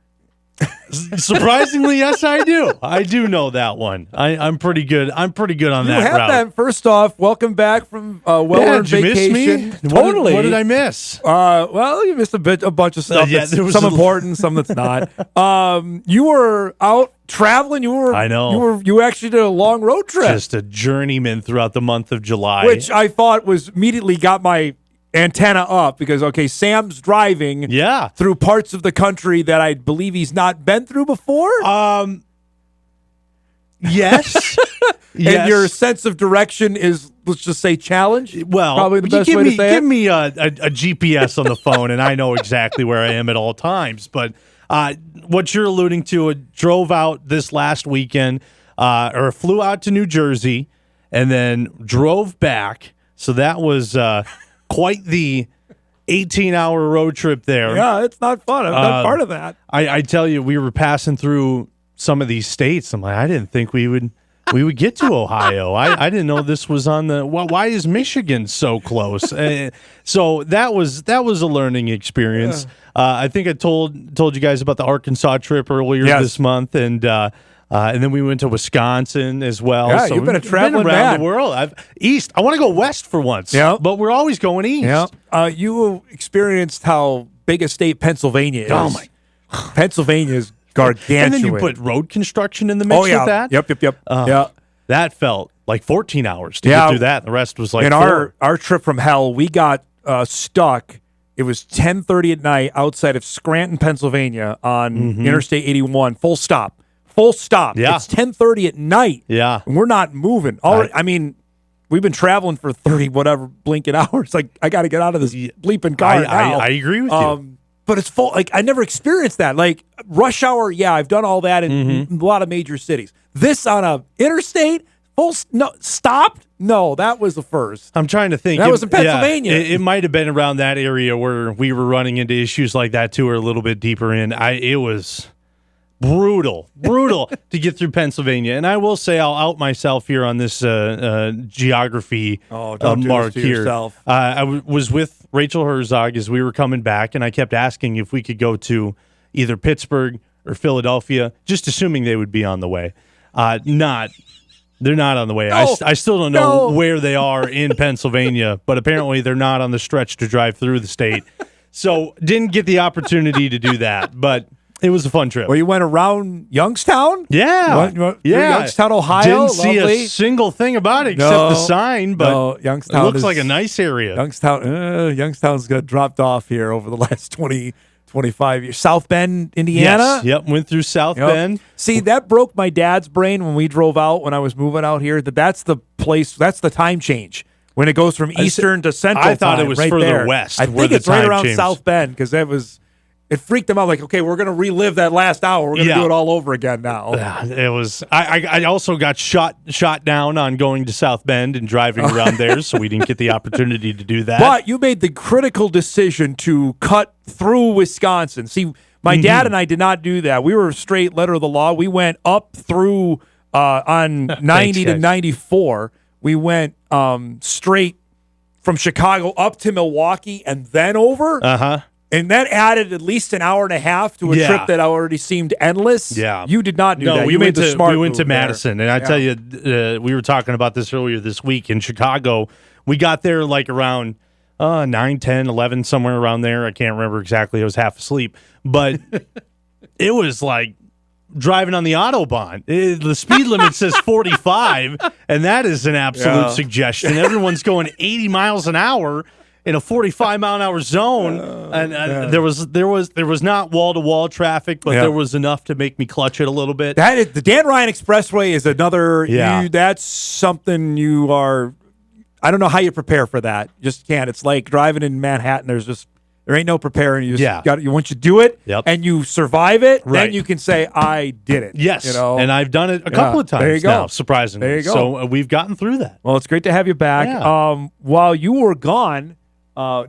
Surprisingly, yes, I do. I do know that one. I'm pretty good. I'm pretty good on that You have route. that. First off, welcome back from well-earned did you vacation. miss me? Totally. What did I miss? Well, you missed a bunch of stuff. Yeah, there was some important, some that's not. You were out traveling. I know. You actually did a long road trip, Just a journeyman throughout the month of July. which I thought was immediately got my antenna up, because Sam's driving through parts of the country that I believe he's not been through before. Yes. And your sense of direction is, let's just say, challenged. Well, probably the best way to say give it. me a GPS on the phone, and I know exactly where I am at all times. But what you're alluding to, drove out this last weekend, or flew out to New Jersey, and then drove back. So that was quite the 18-hour road trip there. Yeah, it's not fun. I'm not part of that. I tell you, we were passing through some of these states. I'm like, I didn't think we would get to Ohio. I didn't know this was on the. Why is Michigan so close? So that was a learning experience. I think I told you guys about the Arkansas trip earlier this month, and then we went to Wisconsin as well. Yeah, so you've been a traveling around man. the world. East. I want to go west for once. Yeah, but we're always going east. Yeah. You experienced how big a state Pennsylvania is. Oh my! Pennsylvania is gargantuan. And then you put road construction in the mix with that. Yep. Yeah. That felt like 14 hours to get through that. And the rest was like in 4. our trip from hell, we got stuck. It was 10:30 at night outside of Scranton, Pennsylvania on Interstate 81. Full stop. Yeah. It's 10:30 at night. Yeah. And we're not moving. I mean, we've been traveling for 30 whatever blinking hours. Like, I got to get out of this bleeping car now. I agree with you. But it's full. Like, I never experienced that. Like, rush hour, yeah, I've done all that in a lot of major cities. This on a interstate, stopped? No, that was the first. I'm trying to think. That was in Pennsylvania. It might have been around that area where we were running into issues like that too, or a little bit deeper in. It was brutal to get through Pennsylvania. And I will say, I'll out myself here on this geography don't do mark this to here. yourself. I was with Rachel Herzog as we were coming back, and I kept asking if we could go to either Pittsburgh or Philadelphia, just assuming they would be on the way. They're not on the way. No. I still don't know where they are in Pennsylvania, but apparently they're not on the stretch to drive through the state. So didn't get the opportunity to do that, but it was a fun trip. Well, you went around Youngstown? Yeah. You went through Youngstown, Ohio? Didn't see a single thing about it except the sign, but Youngstown it looks like a nice area. Youngstown's got dropped off here over the last 20, 25 years. South Bend, Indiana? Yes. Yep, went through South Bend. See, that broke my dad's brain when we drove out when I was moving out here. That's the place, that's the time change. When it goes from Eastern to Central I thought time, it was right further there. west. I where think the it's right time around changed. South Bend because it freaked them out. Like, okay, we're going to relive that last hour. We're going to do it all over again now. It was. I also got shot down on going to South Bend and driving around there, so we didn't get the opportunity to do that. But you made the critical decision to cut through Wisconsin. See, my dad and I did not do that. We were straight letter of the law. We went up through on 90 to 94. We went straight from Chicago up to Milwaukee and then over. And that added at least an hour and a half to a trip that already seemed endless. Yeah. You did not do that. We You went made the to smart we went to move there. Madison, and I tell you, we were talking about this earlier this week in Chicago. We got there like around 9, 10, 11, somewhere around there. I can't remember exactly. I was half asleep, but it was like driving on the Autobahn. The speed limit says 45, and that is an absolute suggestion. Everyone's going 80 miles an hour in a 45-mile-an-hour zone, and there was not wall-to-wall traffic, but there was enough to make me clutch it a little bit. That is, the Dan Ryan Expressway is another. Yeah. That's something you are. I don't know how you prepare for that. Just can't. It's like driving in Manhattan. There ain't no preparing. You just got. Once you do it and you survive it, then you can say I did it. Yes, you know? and I've done it a couple of times there you go. now, surprisingly. There you go. So we've gotten through that. Well, it's great to have you back. Yeah. While you were gone,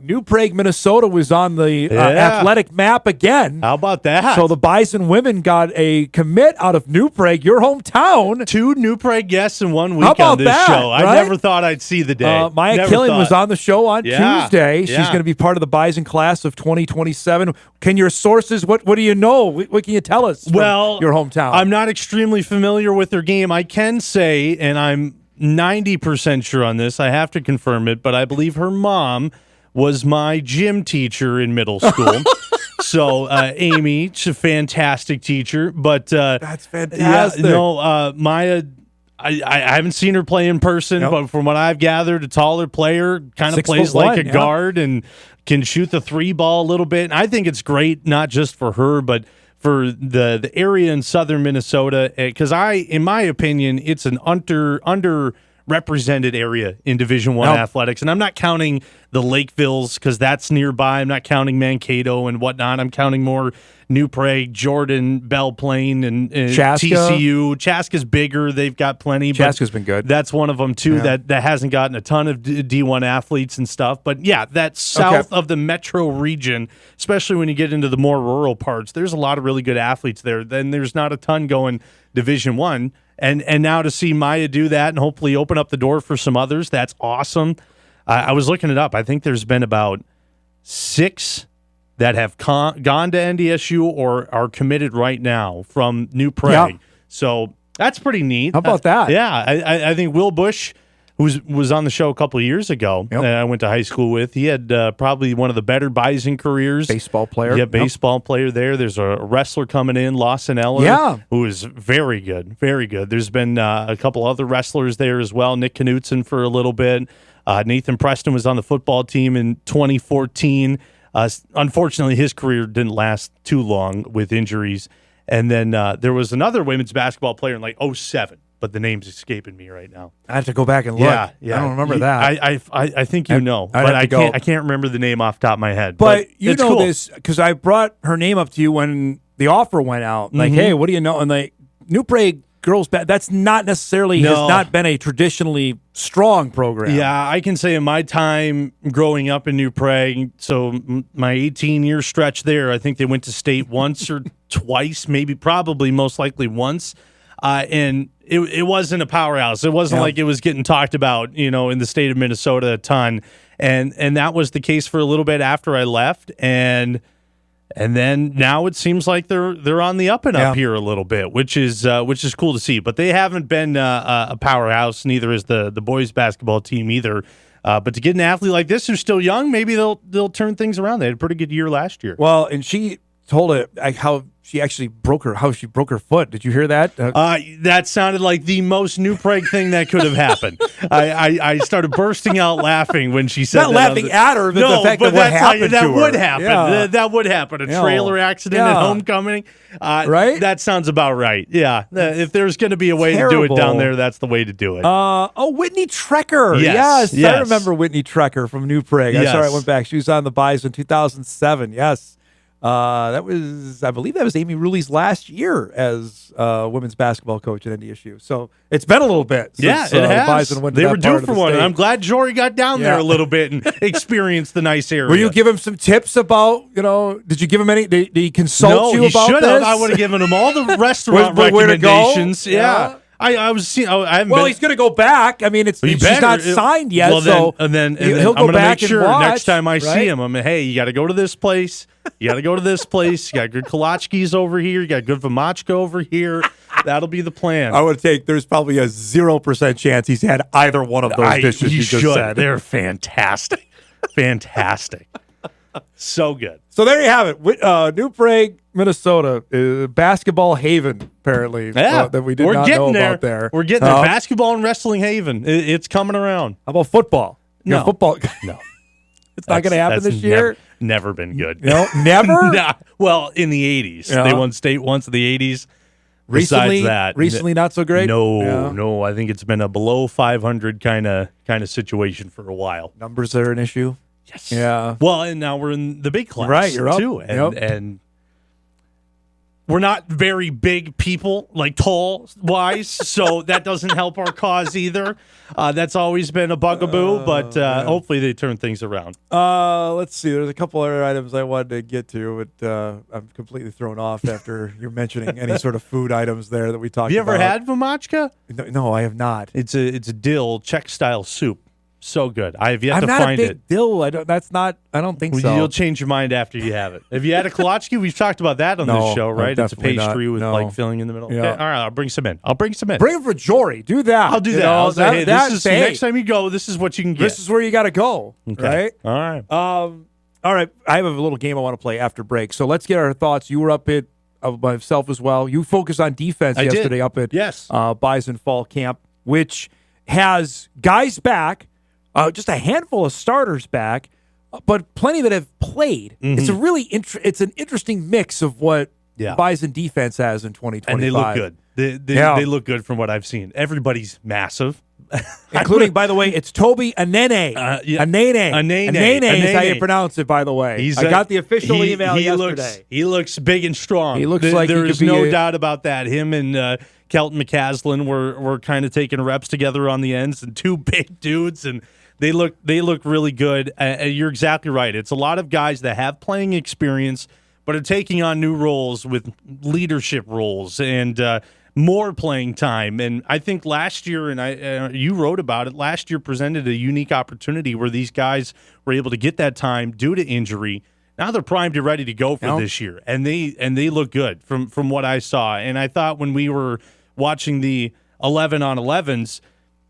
New Prague, Minnesota was on the athletic map again. How about that? So the Bison women got a commit out of New Prague, your hometown. 2 New Prague guests in 1 week How about on this that, show. right? I never thought I'd see the day. Maya Never Killing thought. was on the show on Tuesday. She's Yeah. going to be part of the Bison class of 2027. Can your sources, what do you know? What can you tell us from your hometown? I'm not extremely familiar with their game. I can say, and I'm 90% sure on this, I have to confirm it, but I believe her mom was my gym teacher in middle school. So Amy, she's a fantastic teacher. But that's fantastic. Maya, I haven't seen her play in person, but from what I've gathered, a taller player, kind of plays like a guard and can shoot the 3 ball a little bit. And I think it's great, not just for her, but for the area in southern Minnesota, because in my opinion, it's an underrepresented area in Division I athletics. And I'm not counting the Lakevilles because that's nearby. I'm not counting Mankato and whatnot. I'm counting more New Prague, Jordan, Belle Plaine, and Chaska. TCU. Chaska's bigger. They've got plenty. Chaska's been good. That's one of them, too, that hasn't gotten a ton of D1 athletes and stuff. But, yeah, that's south of the metro region, especially when you get into the more rural parts. There's a lot of really good athletes there. Then there's not a ton going Division I. And now to see Maya do that and hopefully open up the door for some others, that's awesome. I was looking it up. I think there's been about 6 that have gone to NDSU or are committed right now from New Prague. Yeah. So that's pretty neat. How about that? Yeah, I think Will Bush, who was on the show a couple of years ago, that I went to high school with, he had probably one of the better Bison careers. Baseball player. Yeah, baseball player there. There's a wrestler coming in, Lawson Eller, who is very good, very good. There's been a couple other wrestlers there as well. Nick Knutson for a little bit. Nathan Preston was on the football team in 2014. Unfortunately, his career didn't last too long with injuries. And then there was another women's basketball player in like 2007, but the name's escaping me right now. I have to go back and look. Yeah. I don't remember that. I think you know, I'd but have to I can't remember the name off the top of my head. But you it's know cool. this because I brought her name up to you when the offer went out. Like, hey, what do you know? And like New Prague girls, that's not necessarily has not been a traditionally strong program. Yeah, I can say in my time growing up in New Prague, so my 18-year stretch there, I think they went to state once or twice, maybe probably most likely once. and it wasn't a powerhouse. It wasn't like it was getting talked about, in the state of Minnesota a ton. And that was the case for a little bit after I left, and then now it seems like they're on the up and up here a little bit, which is cool to see. But they haven't been a powerhouse. Neither is the boys basketball team either. But to get an athlete like this who's still young, maybe they'll turn things around. They had a pretty good year last year. Well, and she told it how she actually broke her foot. Did you hear that? That sounded like the most New Prague thing that could have happened. I started bursting out laughing when she said Not that. laughing at her, but the fact that what happened to her. That would happen. Yeah. That would happen. A trailer accident at homecoming. Right? That sounds about right. Yeah. If there's going to be a way to do it down there, that's the way to do it. Whitney Trecker. Yes. I remember Whitney Trecker from New Prague. Yes. I saw I went back. She was on the Bison in 2007. Yes. I believe that was Amy Rulli's last year as women's basketball coach at NDSU. So it's been a little bit since it has. Bison went to they that were due part of for the one. state. I'm glad Jory got down there a little bit and experienced the nice area. Will you give him some tips about, did you give him any, did he consult you he about should this? have. I would have given him all the restaurant Where to go? recommendations. Yeah. I was seeing. I haven't been. He's going to go back. I mean, she's not signed yet, well, so then he'll go I'm back make sure and watch, next time I see him, I'm hey, you got to go to this place. You got to go to this place. You got good kolachkis over here. You got good vamachka over here. That'll be the plan. I would take. There's probably a 0% chance he's had either one of those dishes you just said. They're fantastic, fantastic, so good. So there you have it. New Prague, Minnesota, basketball haven. Apparently, that we did not know about there. We're getting there. Basketball and wrestling haven. It's coming around. How about football? No, football. No, it's not going to happen this year. Never been good. No, never. Nah. Well, in the 80s, they won state once in the 80s. Recently, not so great. No. I think it's been a below 500 kind of situation for a while. Numbers are an issue. Yes. Yeah. Well, and now we're in the big class, right? You're up too, and we're not very big people, like tall wise, so that doesn't help our cause either. That's always been a bugaboo, but hopefully they turn things around. Let's see. There's a couple other items I wanted to get to, but I'm completely thrown off after you're mentioning any sort of food items there that we talked about. Have you ever had vamachka? No, I have not. It's a dill Czech style soup. So good. I have yet to I'm not find a big it. dill. I don't think so. You'll change your mind after you have it. Have you had a kolachki? We've talked about that on this show, right? It's a pastry with like filling in the middle. Yeah. Okay, all right, I'll bring some in. Bring them for Jory. Do that. I'll do that. I'll say, hey, next time you go, this is what you can get. This is where you got to go. Okay. Right? All right. All right. I have a little game I want to play after break. So let's get our thoughts. You were up at myself as well. You focused on defense yesterday up at Bison Fall Camp, which has guys back. Just a handful of starters back, but plenty that have played. Mm-hmm. It's a really it's an interesting mix of what Bison defense has in 2025. And they look good. They look good from what I've seen. Everybody's massive. Including, by the way, it's Toby Anene. Anene is how you pronounce it, by the way. I got the official email yesterday. He looks big and strong. He looks like there's no doubt about that. Him and Kelton McCaslin were kind of taking reps together on the ends, and two big dudes, and they look really good. You're exactly right. It's a lot of guys that have playing experience, but are taking on new roles with leadership roles and more playing time. And I think last year, and you wrote about it, last year presented a unique opportunity where these guys were able to get that time due to injury. Now they're primed and ready to go for this year, and they look good from what I saw. And I thought when we were watching the 11-on-11s,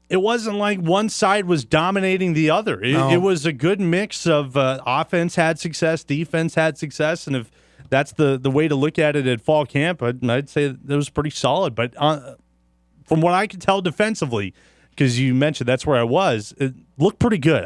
it wasn't like one side was dominating the other. It was a good mix of offense had success, defense had success, and if that's the way to look at it at fall camp, I'd say that was pretty solid. But from what I could tell defensively, because you mentioned that's where I was, it looked pretty good.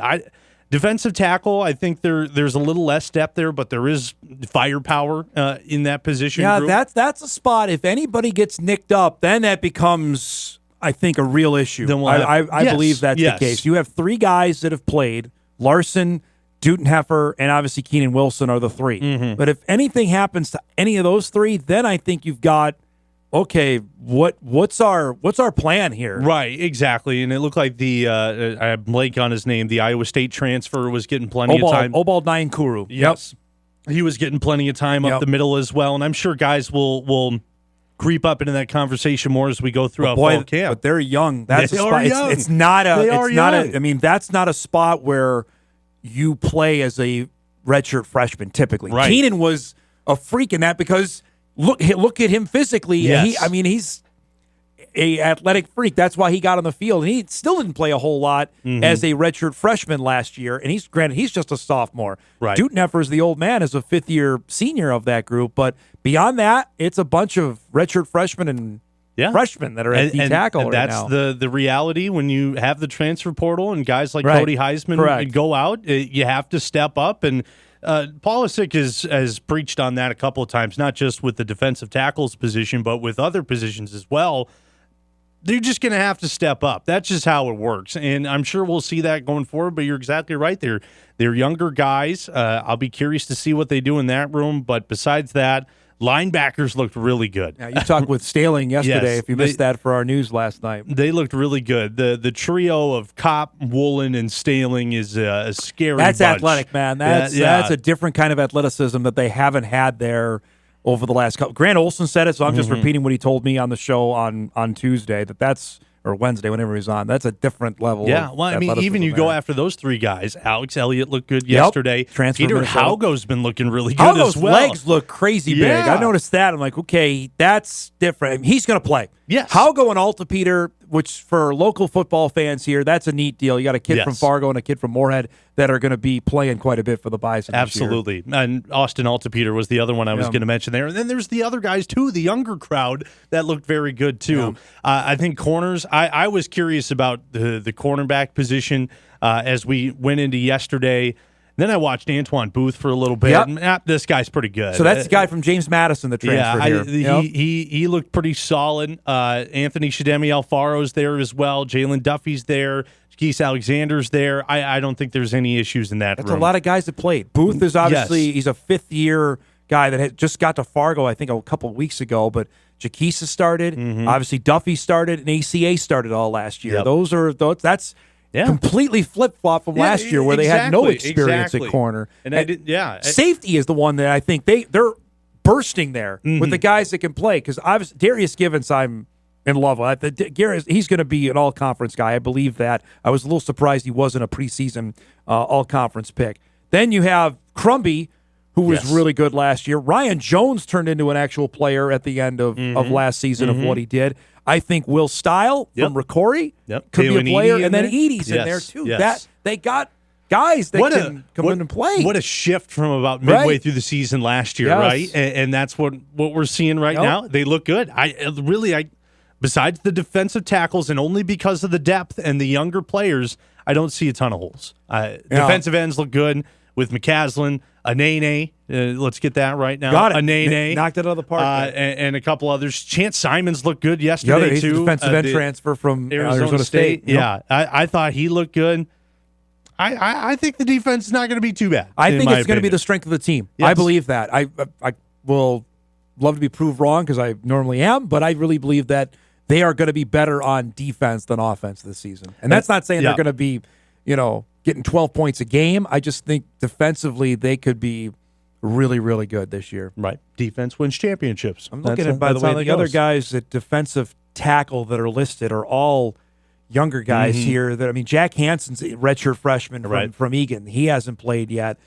Defensive tackle, I think there's a little less depth there, but there is firepower in that position. Yeah, group. that's a spot. If anybody gets nicked up, then that becomes, I think, a real issue. Then I believe that's the case. You have three guys that have played. Larson, Dutenheffer, and obviously Keenan Wilson are the three. Mm-hmm. But if anything happens to any of those three, then I think you've got, okay, what's our plan here? Right, exactly. And it looked like I blank on his name, the Iowa State transfer was getting plenty of time. Obald Nyankuru. Yes. He was getting plenty of time up the middle as well. And I'm sure guys will creep up into that conversation more as we go throughout fall camp. But they're young. That's They a are spot. young. It's not a. They It's are not young. a. I mean, that's not a spot where you play as a redshirt freshman. Typically, Right. Keenan was a freak in that because look at him physically. Yes. He's a athletic freak. That's why he got on the field, and he still didn't play a whole lot as a redshirt freshman last year. And he's just a sophomore. Right. Duteneffer is the old man, as a fifth-year senior of that group. But beyond that, it's a bunch of redshirt freshmen and freshmen that are at D tackle and right that's now. the reality when you have the transfer portal and guys like Right. Cody Heisman Correct. go out. You have to step up, and Polisic has preached on that a couple of times, not just with the defensive tackles position, but with other positions as well. They're just going to have to step up. That's just how it works, and I'm sure we'll see that going forward. But you're exactly right. They're younger guys. I'll be curious to see what they do in that room. But besides that, linebackers looked really good. Now, you talked with Staling yesterday. Yes, if you missed that for our news last night, they looked really good. The trio of Kopp, Woolen, and Staling is a scary that's bunch. athletic, man. That's a different kind of athleticism that they haven't had there over the last couple. Grant Olson said it, so I'm just repeating what he told me on the show on Tuesday. Or Wednesday, whenever he was on. That's a different level. Yeah, of well, I mean, even athleticism you go there. after those three guys. Alex Elliott looked good yesterday. Transfer Peter Minnesota. Haugo's been looking really good Haugo's as well. legs look crazy big. Yeah. I noticed that. I'm like, okay, that's different. I mean, he's going to play. Yes. Haugo and Alta Peter, which for local football fans here, that's a neat deal. You got a kid from Yes. Fargo and a kid from Moorhead that are going to be playing quite a bit for the Bison this year. Absolutely. And Austin Altapeter was the other one I was going to mention there. And then there's the other guys, too, the younger crowd that looked very good, too. Yeah. I think corners, I was curious about the cornerback position as we went into yesterday. Then I watched Antoine Booth for a little bit. Yep. And, this guy's pretty good. So that's the guy from James Madison that transferred here. He looked pretty solid. Anthony Shademi Alfaro's there as well. Jalen Duffy's there. Keith Alexander's there. I don't think there's any issues in that That's room. a lot of guys that played. Booth is obviously he's a fifth-year guy that had just got to Fargo, I think, a couple of weeks ago. But Jaquisa started. Obviously, Duffy started, and ACA started all last year. Yep. That's completely flip-flop from last year, where they had no experience at corner. And safety is the one that I think they're bursting there with the guys that can play. Because obviously, Darius Givens, I'm in love with. He's going to be an all-conference guy. I believe that. I was a little surprised he wasn't a preseason all-conference pick. Then you have Crumby, who was really good last year. Ryan Jones turned into an actual player at the end of last season of what he did. I think Will Stile from Ricori could be a player, and then Edie's in there too. That they got guys that can come in and play. What a shift from about midway through the season last year, right? And that's what we're seeing right now. They look good. I besides the defensive tackles, and only because of the depth and the younger players, I don't see a ton of holes. Defensive ends look good with McCaslin, Anene. Let's get that right now. Got it. Anene Knocked it out of the park. and a couple others. Chance Simons looked good yesterday he's too. the defensive end transfer from Arizona State. Yeah, I thought he looked good. I think the defense is not going to be too bad. I think it's going to be the strength of the team. Yes. I believe that. I will love to be proved wrong because I normally am, but I really believe that they are going to be better on defense than offense this season. And that's not saying they're going to be, getting 12 points a game. I just think defensively they could be really, really good this year. Right. Defense wins championships. I'm looking at, by the way, the other guys at defensive tackle that are listed are all younger guys here. Jack Hansen's a redshirt freshman from Egan. He hasn't played yet.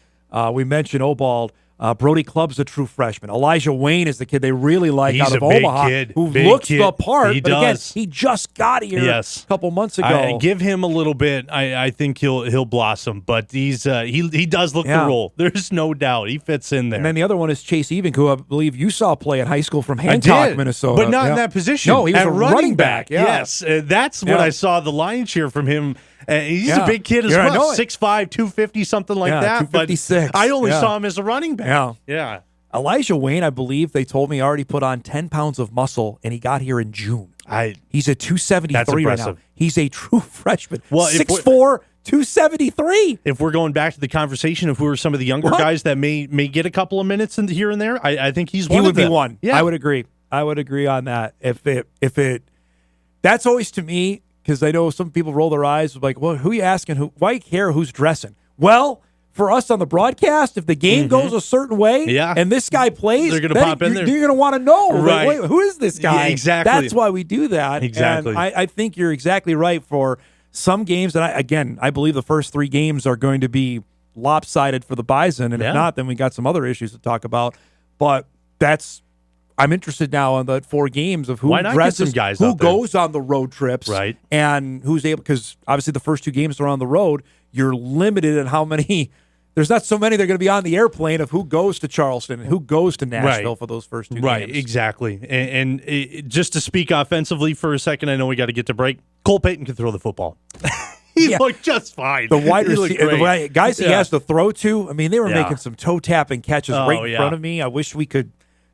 We mentioned Obald. Brody Clubb's a true freshman. Elijah Wayne is the kid they really like out of Omaha, who looks the part. But again, he just got here a couple months ago. Give him a little bit. I think he'll blossom. But he does look the role. There's no doubt. He fits in there. And then the other one is Chase Evink, who I believe you saw play in high school from Hancock, Minnesota. But not in that position. No, he was a running back. Yes, that's what I saw the lion's share from him. He's a big kid as well, 6'5", 250, something like that. 256. But I only saw him as a running back. Yeah. Elijah Wayne, I believe they told me already put on 10 pounds of muscle, and he got here in June. He's a 273 right now. He's a true freshman. Well, 6'4", 273. If we're going back to the conversation of who are some of the younger guys that may get a couple of minutes here and there, I think he's one of them. He would be one. Yeah. I would agree. On that. If it that's always to me. Because I know some people roll their eyes like, well, who are you asking? Why care who's dressing? Well, for us on the broadcast, if the game goes a certain way and this guy plays, they're going to pop in there. You're going to want to know, right? Wait, who is this guy? Yeah, exactly. That's why we do that. Exactly. And I think you're exactly right for some games. And I believe the first 3 games are going to be lopsided for the Bison. And if not, then we got some other issues to talk about. But I'm interested now on the 4 games of who dresses, guys who goes on the road trips, right? And who's able, because obviously the first 2 games are on the road. You're limited in how many. There's not so many that are going to be on the airplane of who goes to Charleston and who goes to Nashville for those first 2 games. Right, exactly. And just to speak offensively for a second, I know we got to get to break. Cole Payton can throw the football. He looked just fine. The wide receiver, guys he has to throw to. I mean, they were making some toe tapping catches right in front of me. I wish we could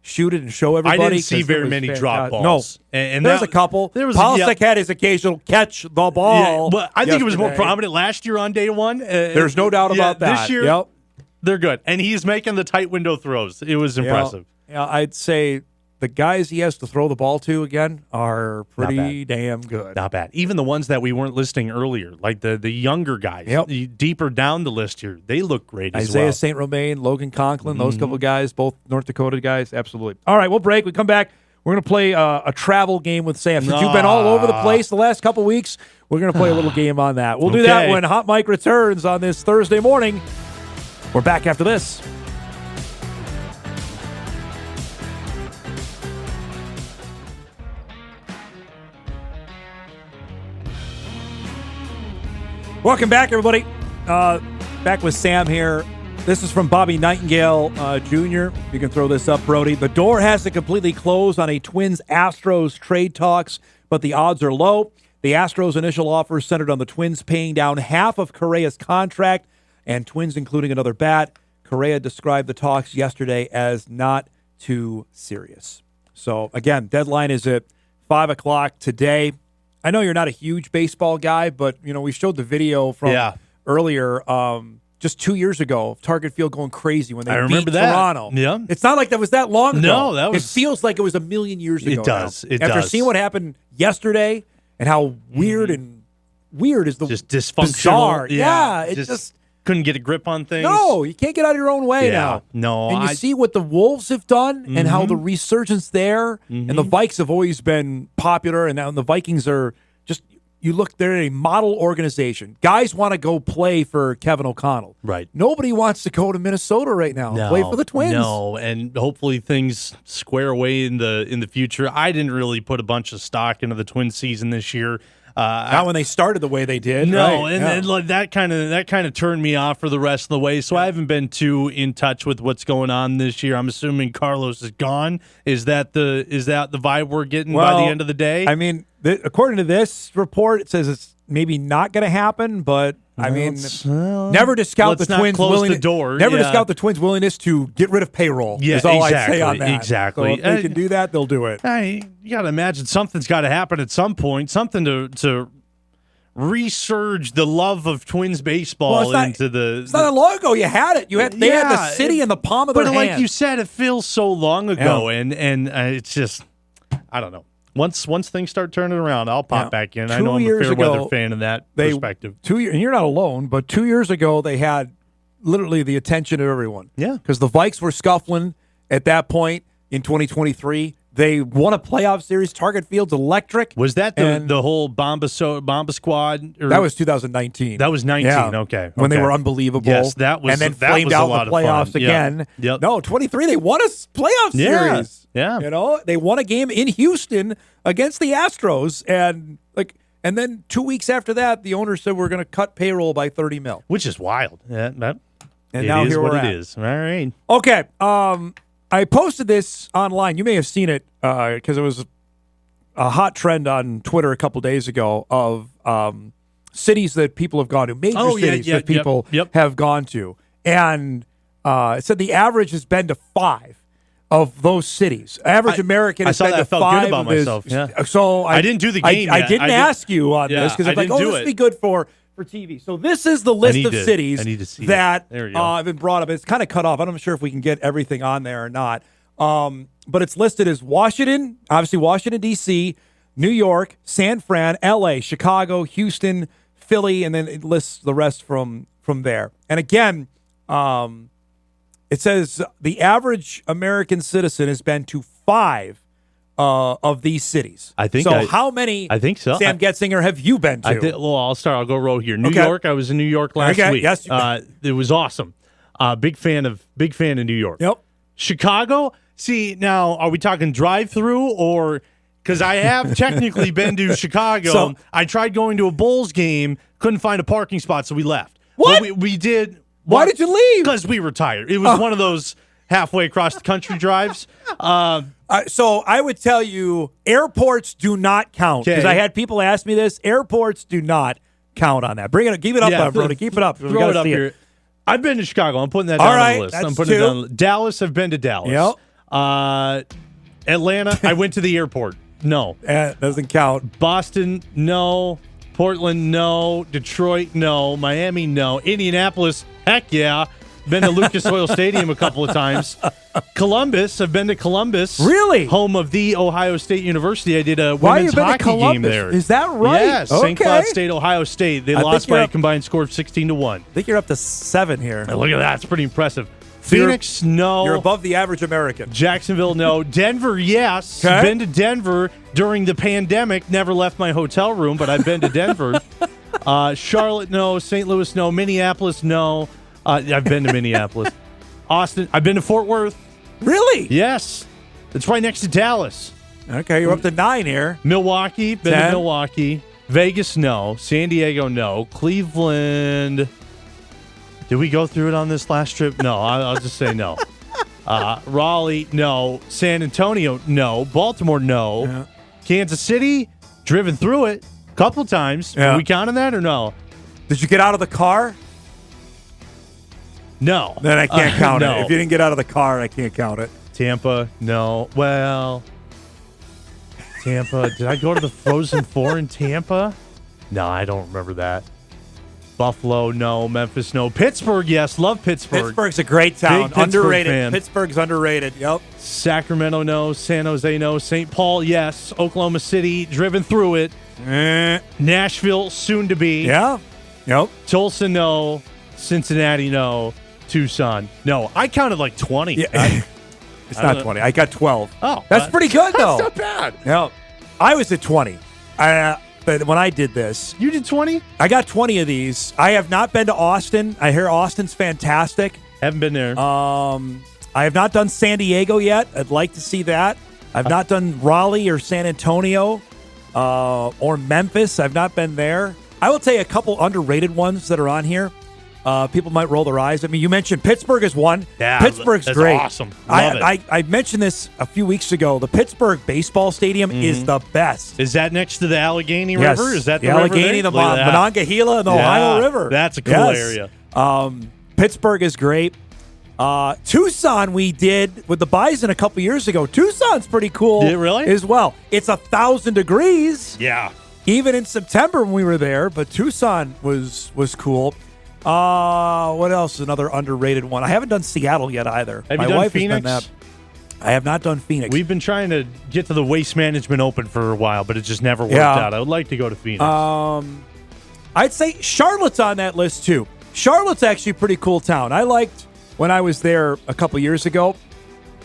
shoot it and show everybody. I didn't see very many drop balls. No, and there's a couple. Polisic had his occasional catch the ball. Yeah, but I think it was more prominent last year on day 1. There's no doubt about that. This year, they're good. And he's making the tight window throws. It was impressive. Yeah, I'd say the guys he has to throw the ball to again are pretty damn good. Not bad. Even the ones that we weren't listing earlier, like the younger guys, deeper down the list here, they look great as well. Isaiah St. Romain, Logan Conklin, those couple guys, both North Dakota guys, absolutely. All right, we'll break. We come back. We're going to play a travel game with Sam. Since you've been all over the place the last couple weeks, we're going to play a little game on that. We'll do that when Hot Mike returns on this Thursday morning. We're back after this. Welcome back, everybody. Back with Sam here. This is from Bobby Nightingale Jr. You can throw this up, Brody. The door has to completely close on a Twins-Astros trade talks, but the odds are low. The Astros' initial offer centered on the Twins paying down half of Correa's contract and Twins including another bat. Correa described the talks yesterday as not too serious. So, again, deadline is at 5 o'clock today. I know you're not a huge baseball guy, but, we showed the video from earlier, just 2 years ago, of Target Field going crazy when they beat Toronto. Yeah. It's not like that was that long ago. No, it feels like it was a million years ago. It does. Now. After seeing what happened yesterday and how weird is the just dysfunctional. Bizarre. Yeah, it just couldn't get a grip on things. No, you can't get out of your own way now. No, and you see what the Wolves have done and how the resurgence there, and the Vikes have always been popular, and now the Vikings are just. You look, they're a model organization. Guys want to go play for Kevin O'Connell. Right. Nobody wants to go to Minnesota right now and play for the Twins. No, and hopefully things square away in the future. I didn't really put a bunch of stock into the Twins season this year. Not when they started the way they did. No, right? and like that kind of turned me off for the rest of the way. So I haven't been too in touch with what's going on this year. I'm assuming Carlos is gone. Is that the vibe we're getting by the end of the day? I mean, according to this report, it says it's maybe not going to happen. But I mean, never discount the Twins' willingness. Never discount the Twins' willingness to get rid of payroll. Yeah, is all exactly, I'd say on that. Exactly. So if they can do that, they'll do it. You got to imagine something's got to happen at some point. Something to resurge the love of Twins baseball into the. It's not that long ago. You had it. They had the city in the palm of their hand. But like you said, it feels so long ago, and it's just, I don't know. Once things start turning around, I'll pop back in. I know I'm a fair weather fan in that perspective. 2 years, and you're not alone, but 2 years ago they had literally the attention of everyone. Yeah, because the Vikes were scuffling at that point in 2023. They won a playoff series. Target Field's electric. Was that the whole Bomba squad? That was 2019. That was 19. Yeah. Okay. When they were unbelievable. Yes, that was. And then that flamed was out a lot the playoffs of fun. again. Yep. No, 23. They won a playoff series. Yeah. They won a game in Houston against the Astros, and then 2 weeks after that, the owner said we're going to cut payroll by $30 million, which is wild. Yeah. And now here we're at. It is. All right. Okay. I posted this online. You may have seen it because it was a hot trend on Twitter a couple days ago of cities that people have gone to, major cities that people have gone to. And it said the average has been to 5 of those cities. Average American has been to 5 felt good about myself. Yeah. So I didn't do the game I yet. didn't ask you on this because I'm like, this would be good for TV. So this is the list of cities that have been brought up. It's kind of cut off. I'm not sure if we can get everything on there or not. But it's listed as Washington, obviously Washington, D.C., New York, San Fran, L.A., Chicago, Houston, Philly, and then it lists the rest from there. And again, It says the average American citizen has been to 5 of these cities. I think so. How many? I think so. Sam Goetzinger, have you been to? I'll start. I'll go row here. New York. I was in New York last week. Yes. It was awesome. Big fan of New York. Yep. Chicago. See, now are we talking drive-through or? Because I have technically been to Chicago. So, I tried going to a Bulls game, couldn't find a parking spot, so we left. What? Well, we did. Why did you leave? Because we were tired. It was one of those halfway across the country drives. So I would tell you, airports do not count. Because I had people ask me this. Airports do not count on that. Bring it up. Keep it up, Brody. Keep it up. We Throw it gotta up see here. it. I've been to Chicago. I'm putting that down on the list. That's I'm putting 2. it down. Dallas. I've been to Dallas. Yep. Atlanta. I went to the airport. No. Doesn't count. Boston, no. Portland, no. Detroit, no. Miami, no. Indianapolis, heck yeah. Been to Lucas Oil Stadium a couple of times. Columbus, I've been to Columbus. Really? Home of the Ohio State University. I did a women's hockey game there. Is that right? Yes. St. Cloud State, Ohio State. They lost by a combined score of 16-1. I think you're up to 7 here. Now, look at that. It's pretty impressive. Phoenix, no. You're above the average American. Jacksonville, no. Denver, yes. Okay. Been to Denver during the pandemic. Never left my hotel room, but I've been to Denver. Charlotte, no. St. Louis, no. Minneapolis, no. I've been to Minneapolis. Austin, I've been to Fort Worth. Really? Yes. It's right next to Dallas. Okay, you're up to 9 here. Milwaukee, been 10. to Milwaukee. Vegas, no. San Diego, no. Cleveland. Did we go through it on this last trip? No, I'll just say no. Raleigh, no. San Antonio, no. Baltimore, no. Yeah. Kansas City, driven through it a couple times. Yeah. Are we counting that or no? Did you get out of the car? No. Then I can't count no. it. If you didn't get out of the car, I can't count it. Tampa, no. Well, Tampa. Did I go to the Frozen Four in Tampa? No, I don't remember that. Buffalo, no. Memphis, no. Pittsburgh, yes. Love Pittsburgh. Pittsburgh's a great town. Big Pittsburgh Underrated. fan. Pittsburgh's underrated. Yep. Sacramento, no. San Jose, no. St. Paul, yes. Oklahoma City, driven through it. Nashville, soon to be. Yeah. Yep. Tulsa, no. Cincinnati, no. Tucson, no. I counted like 20. Yeah. It's not 20. I got 12. Oh. That's pretty good, though. That's not bad. Yeah. I was at 20. But when I did this, You did 20? I got 20 of these. I have not been to Austin. I hear Austin's fantastic. Haven't been there. I have not done San Diego yet. I'd like to see that. I've not done Raleigh or San Antonio or Memphis. I've not been there. I will tell you a couple underrated ones that are on here. People might roll their eyes. I mean, you mentioned Pittsburgh is one. Yeah, Pittsburgh's that's great. awesome. Love it. I mentioned this a few weeks ago. The Pittsburgh baseball stadium is the best. Is that next to the Allegheny Yes. River? Is that the Allegheny, river the there? Look at that. Monongahela, and the Ohio River? That's a cool area. Pittsburgh is great. Tucson we did with the Bison a couple years ago. Tucson's pretty cool. Did it really? As well. It's 1,000 degrees. Yeah. Even in September when we were there, but Tucson was cool. What else is another underrated one? I haven't done Seattle yet either. Have My you done wife Phoenix? has done that. I have not done Phoenix. We've been trying to get to the Waste Management Open for a while, but it just never worked out. I would like to go to Phoenix. I'd say Charlotte's on that list too. Charlotte's actually a pretty cool town. I liked when I was there a couple years ago.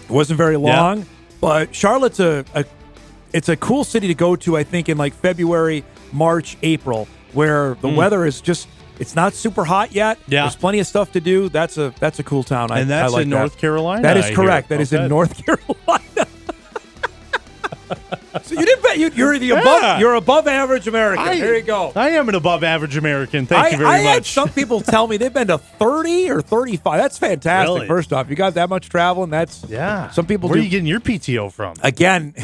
It wasn't very long, but Charlotte's it's a cool city to go to, I think, in like February, March, April, where the weather is just, it's not super hot yet. Yeah. There's plenty of stuff to do. That's a cool town. And that's I like in that. North Carolina? That is I correct. hear. That is Okay. in North Carolina. So you did bet you're the above you're above average American. There you go. I am an above average American. Thank you very I had much. some people tell me they've been to 30 or 35. That's fantastic. Really? First off, you got that much traveling. That's Some people Where do. are you getting your PTO from? Again,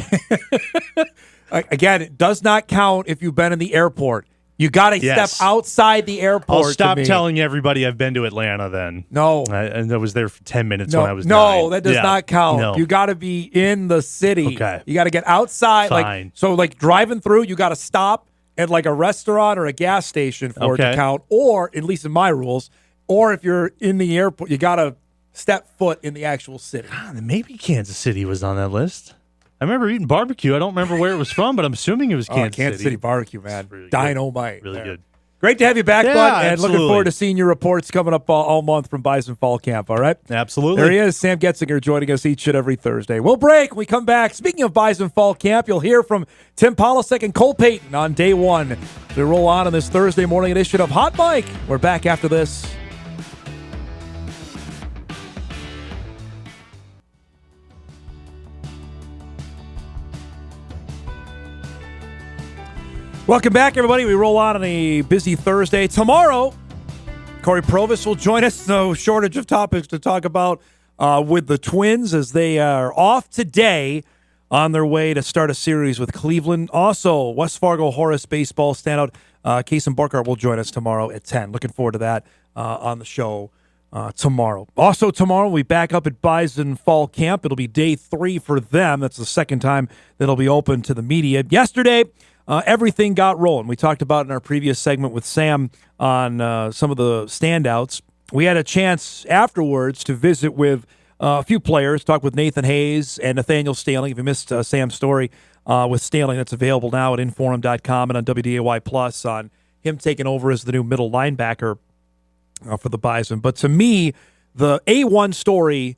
it does not count if you've been in the airport. You got to Yes. step outside the airport. I'll stop to me. telling everybody I've been to Atlanta then. No. And I was there for 10 minutes No, when I was no, 9. that does Yeah. not count. No. You got to be in the city. Okay. You got to get outside. Fine. Like driving through, you got to stop at like a restaurant or a gas station for it to Okay. count. Or at least in my rules, or if you're in the airport, you got to step foot in the actual city. Maybe Kansas City was on that list. I remember eating barbecue. I don't remember where it was from, but I'm assuming it was Kansas City barbecue, man. Really Dynamite. Really there. good. Great to have you back, Yeah, bud, and absolutely. looking forward to seeing your reports coming up all month from Bison Fall Camp, all right? Absolutely. There he is, Sam Goetzinger, joining us each and every Thursday. We'll break. When we come back, speaking of Bison Fall Camp, you'll hear from Tim Polasek and Cole Payton on day one. We roll on this Thursday morning edition of Hot Mic. We're back after this. Welcome back, everybody. We roll on a busy Thursday. Tomorrow, Corey Provis will join us. No shortage of topics to talk about with the Twins as they are off today on their way to start a series with Cleveland. Also, West Fargo Horace baseball standout Kason Burkhart will join us tomorrow at 10. Looking forward to that on the show tomorrow. Also, tomorrow we back up at Bison Fall Camp. It'll be day 3 for them. That's the second time that it'll be open to the media. Yesterday, everything got rolling. We talked about in our previous segment with Sam on some of the standouts. We had a chance afterwards to visit with a few players, talk with Nathan Hayes and Nathaniel Staling. If you missed Sam's story with Staling, that's available now at Inforum.com and on WDAY Plus on him taking over as the new middle linebacker for the Bison. But to me, the A1 story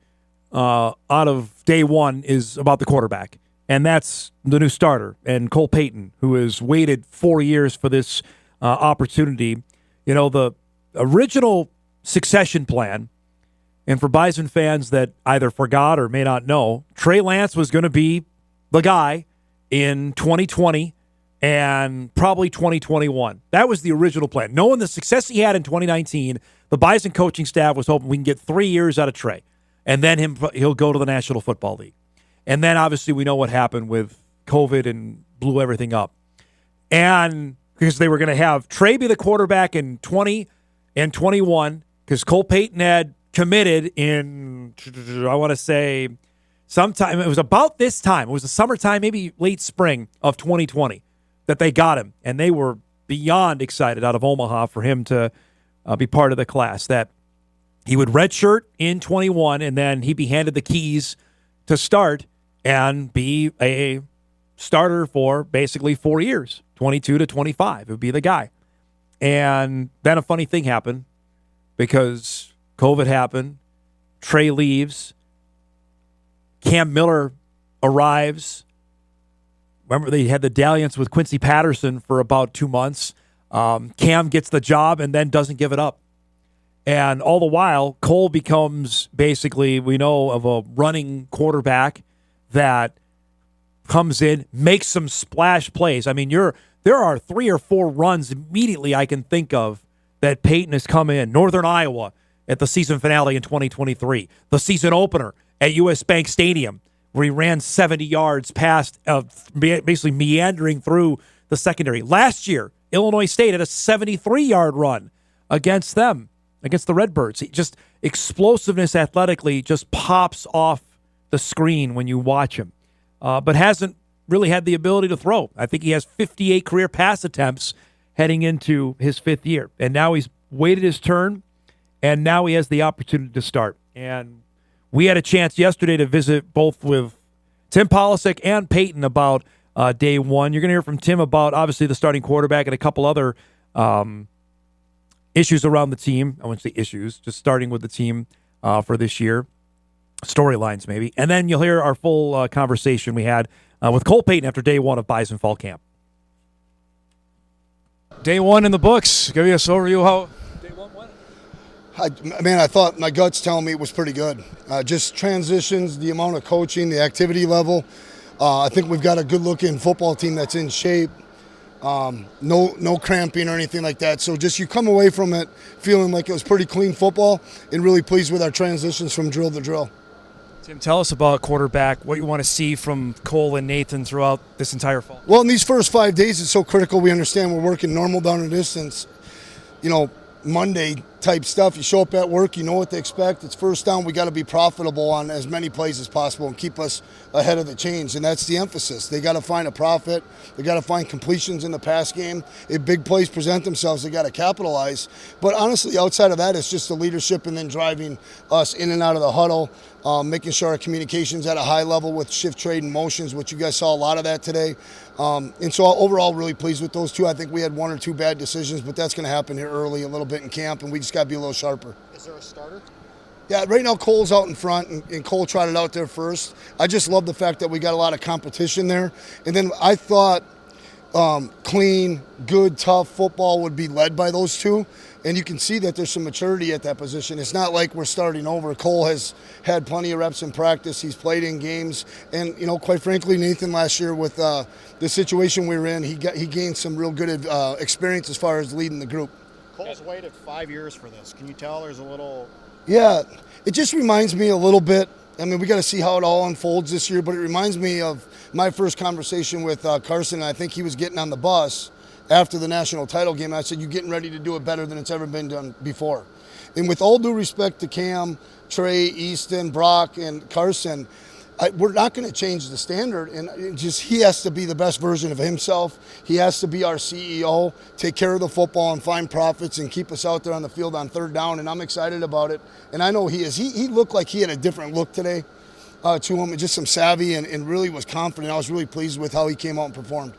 out of day one is about the quarterback. And that's the new starter, and Cole Payton, who has waited 4 years for this opportunity. You know, the original succession plan, and for Bison fans that either forgot or may not know, Trey Lance was going to be the guy in 2020 and probably 2021. That was the original plan. Knowing the success he had in 2019, the Bison coaching staff was hoping we can get 3 years out of Trey, and then he'll go to the National Football League. And then, obviously, we know what happened with COVID and blew everything up. And because they were going to have Trey be the quarterback in 20 and 21, because Cole Payton had committed in, I want to say, sometime. It was about this time. It was the summertime, maybe late spring of 2020 that they got him. And they were beyond excited out of Omaha for him to be part of the class. That he would redshirt in 21, and then he'd be handed the keys to start and be a starter for basically 4 years, 22 to 25. It would be the guy. And then a funny thing happened because COVID happened. Trey leaves. Cam Miller arrives. Remember, they had the dalliance with Quincy Patterson for about 2 months. Cam gets the job and then doesn't give it up. And all the while, Cole becomes basically, we know, of a running quarterback that comes in, makes some splash plays. I mean, there are 3 or 4 runs immediately I can think of that Payton has come in. Northern Iowa at the season finale in 2023. The season opener at U.S. Bank Stadium where he ran 70 yards past, basically meandering through the secondary. Last year, Illinois State had a 73-yard run against them, against the Redbirds. Just explosiveness athletically just pops off the screen when you watch him, but hasn't really had the ability to throw. I think he has 58 career pass attempts heading into his 5th year, and now he's waited his turn, and now he has the opportunity to start. And we had a chance yesterday to visit both with Tim Polasek and Payton about day one. You're going to hear from Tim about, obviously, the starting quarterback and a couple other issues around the team. I wouldn't say issues, just starting with the team for this year. Storylines, maybe. And then you'll hear our full conversation we had with Cole Payton after day one of Bison Fall Camp. Day one in the books. Give us an overview how day one went. I thought my gut's telling me it was pretty good. Just transitions, the amount of coaching, the activity level. I think we've got a good-looking football team that's in shape. No cramping or anything like that. So just you come away from it feeling like it was pretty clean football and really pleased with our transitions from drill to drill. Tim, tell us about quarterback, what you want to see from Cole and Nathan throughout this entire fall. Well, in these first 5 days, it's so critical. We understand we're working normal down a distance. You know, Monday, type stuff. You show up at work, you know what to expect. It's first down. We got to be profitable on as many plays as possible and keep us ahead of the chains, and that's the emphasis. They got to find a profit. They got to find completions in the pass game. If big plays present themselves, they got to capitalize. But honestly, outside of that, it's just the leadership and then driving us in and out of the huddle, making sure our communication's at a high level with shift trade and motions, which you guys saw a lot of that today. And so overall, really pleased with those two. I think we had one or two bad decisions, but that's going to happen here early a little bit in camp, and we just got to be a little sharper. Is there a starter? Yeah, right now Cole's out in front, and Cole tried it out there first. I just love the fact that we got a lot of competition there. And then I thought clean, good, tough football would be led by those two. And you can see that there's some maturity at that position. It's not like we're starting over. Cole has had plenty of reps in practice. He's played in games. And, quite frankly, Nathan last year with the situation we were in, he gained some real good experience as far as leading the group. Cole's waited 5 years for this. Can you tell there's a little... Yeah, it just reminds me a little bit. I mean, we got to see how it all unfolds this year, but it reminds me of my first conversation with Carson. I think he was getting on the bus after the national title game. I said, you're getting ready to do it better than it's ever been done before. And with all due respect to Cam, Trey, Easton, Brock, and Carson, we're not going to change the standard. And he has to be the best version of himself. He has to be our CEO, take care of the football and find profits and keep us out there on the field on third down. And I'm excited about it. And I know he is. He looked like he had a different look today to him, and just some savvy and really was confident. I was really pleased with how he came out and performed.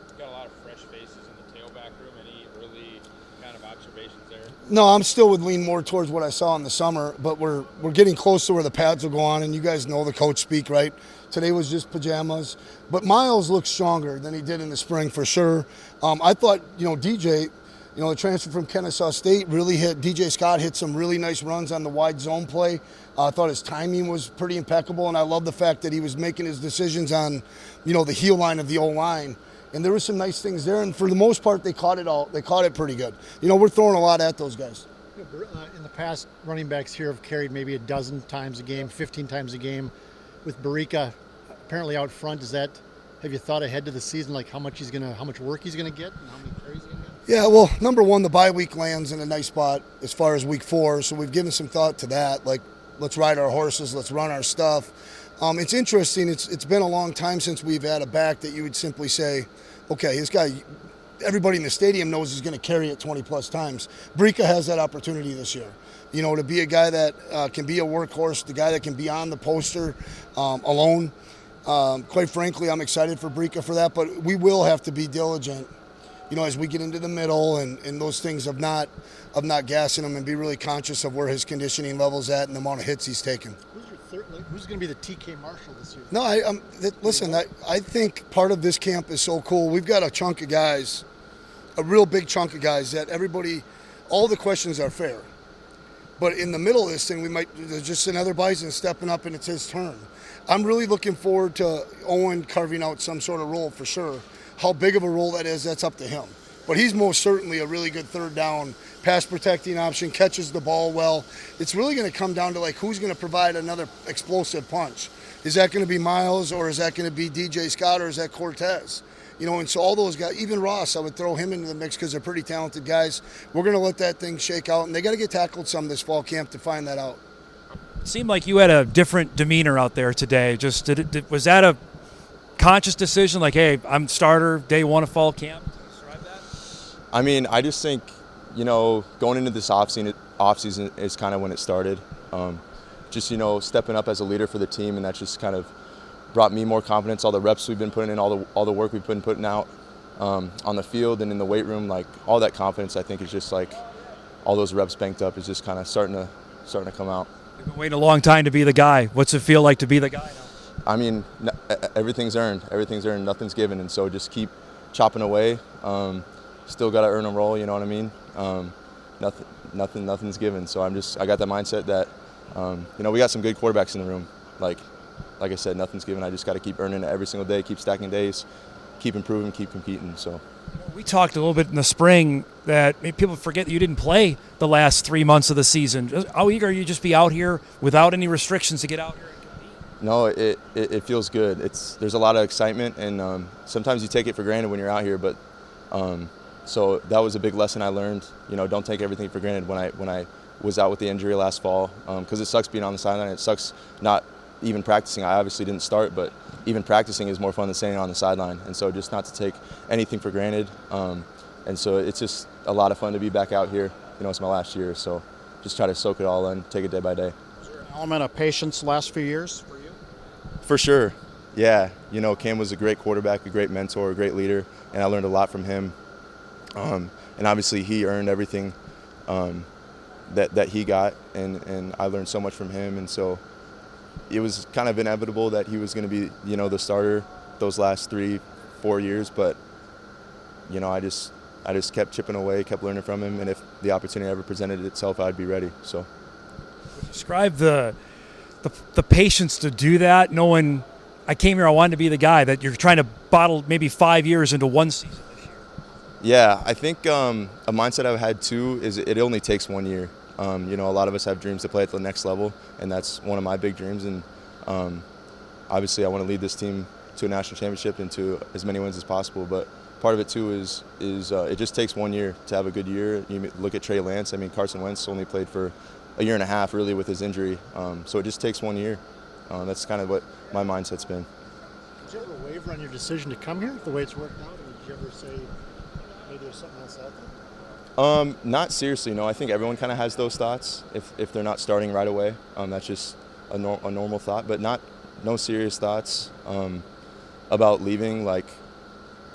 No, I'm still would lean more towards what I saw in the summer, but we're getting close to where the pads will go on, and you guys know the coach speak, right? Today was just pajamas, but Miles looks stronger than he did in the spring for sure. I thought, DJ, the transfer from Kennesaw State really hit. DJ Scott hit some really nice runs on the wide zone play. I thought his timing was pretty impeccable, and I love the fact that he was making his decisions on, the heel line of the O-line. And there were some nice things there, and for the most part, they caught it all. They caught it pretty good. We're throwing a lot at those guys. In the past, running backs here have carried maybe a dozen times a game, 15 times a game. With Barica apparently out front, have you thought ahead to the season, like how much work he's gonna get, and how many carries he's gonna get? Yeah, well, number one, the bye week lands in a nice spot as far as week 4, so we've given some thought to that. Like, let's ride our horses, let's run our stuff. It's interesting. It's been a long time since we've had a back that you would simply say, okay, this guy, everybody in the stadium knows he's going to carry it 20-plus times. Barica has that opportunity this year, to be a guy that can be a workhorse, the guy that can be on the poster alone. Quite frankly, I'm excited for Barica for that, but we will have to be diligent, as we get into the middle and those things of not gassing him, and be really conscious of where his conditioning level's at and the amount of hits he's taken. Who's going to be the TK Marshall this year? No, listen, I think part of this camp is so cool. We've got a chunk of guys, a real big chunk of guys that all the questions are fair. But in the middle of this thing, there's just another Bison stepping up and it's his turn. I'm really looking forward to Owen carving out some sort of role for sure. How big of a role that is, that's up to him. But he's most certainly a really good third down pass protecting option, catches the ball well. It's really going to come down to who's going to provide another explosive punch. Is that going to be Miles, or is that going to be DJ Scott, or is that Cortez? And so all those guys, even Ross, I would throw him into the mix because they're pretty talented guys. We're going to let that thing shake out, and they got to get tackled some this fall camp to find that out. It seemed like you had a different demeanor out there today. Was that a conscious decision? Like, hey, I'm starter day 1 of fall camp? I mean, I just think, going into this offseason is kind of when it started. Stepping up as a leader for the team, and that just kind of brought me more confidence. All the reps we've been putting in, all the work we've been putting out on the field and in the weight room, all that confidence, I think, is just all those reps banked up is just kind of starting to come out. You've been waiting a long time to be the guy. What's it feel like to be the guy now? I mean, everything's earned. Everything's earned. Nothing's given, and so just keep chopping away. Still got to earn a role, you know what I mean? Nothing's given. So I got that mindset that, we got some good quarterbacks in the room. Like I said, nothing's given. I just got to keep earning it every single day, keep stacking days, keep improving, keep competing. So we talked a little bit in the spring that people forget that you didn't play the last 3 months of the season. How eager are you just be out here without any restrictions to get out here and compete? No, it feels good. There's a lot of excitement, and sometimes you take it for granted when you're out here, but so that was a big lesson I learned. Don't take everything for granted. When I was out with the injury last fall, because it sucks being on the sideline. It sucks not even practicing. I obviously didn't start, but even practicing is more fun than staying on the sideline. And so just not to take anything for granted. And so it's just a lot of fun to be back out here. It's my last year, so just try to soak it all in, take it day by day. Is there an element of patience the last few years for you? For sure, yeah. Cam was a great quarterback, a great mentor, a great leader, and I learned a lot from him. And obviously he earned everything that he got, and I learned so much from him. And so it was kind of inevitable that he was going to be, the starter those last 3-4 years. But, I just kept chipping away, kept learning from him, and if the opportunity ever presented itself, I'd be ready. So, describe the patience to do that, knowing I came here, I wanted to be the guy that you're trying to bottle maybe 5 years into one season this year. Yeah, I think a mindset I've had too is it only takes 1 year. A lot of us have dreams to play at the next level, and that's one of my big dreams. And obviously, I want to lead this team to a national championship and to as many wins as possible. But part of it too is it just takes 1 year to have a good year. You look at Trey Lance. I mean, Carson Wentz only played for a year and a half really with his injury. So it just takes 1 year. That's kind of what my mindset's been. Did you ever waver on your decision to come here the way it's worked out? Or did you ever say maybe there's something else out there? Not seriously, no. I think everyone kind of has those thoughts if they're not starting right away. That's just a normal thought, but no serious thoughts about leaving. Like,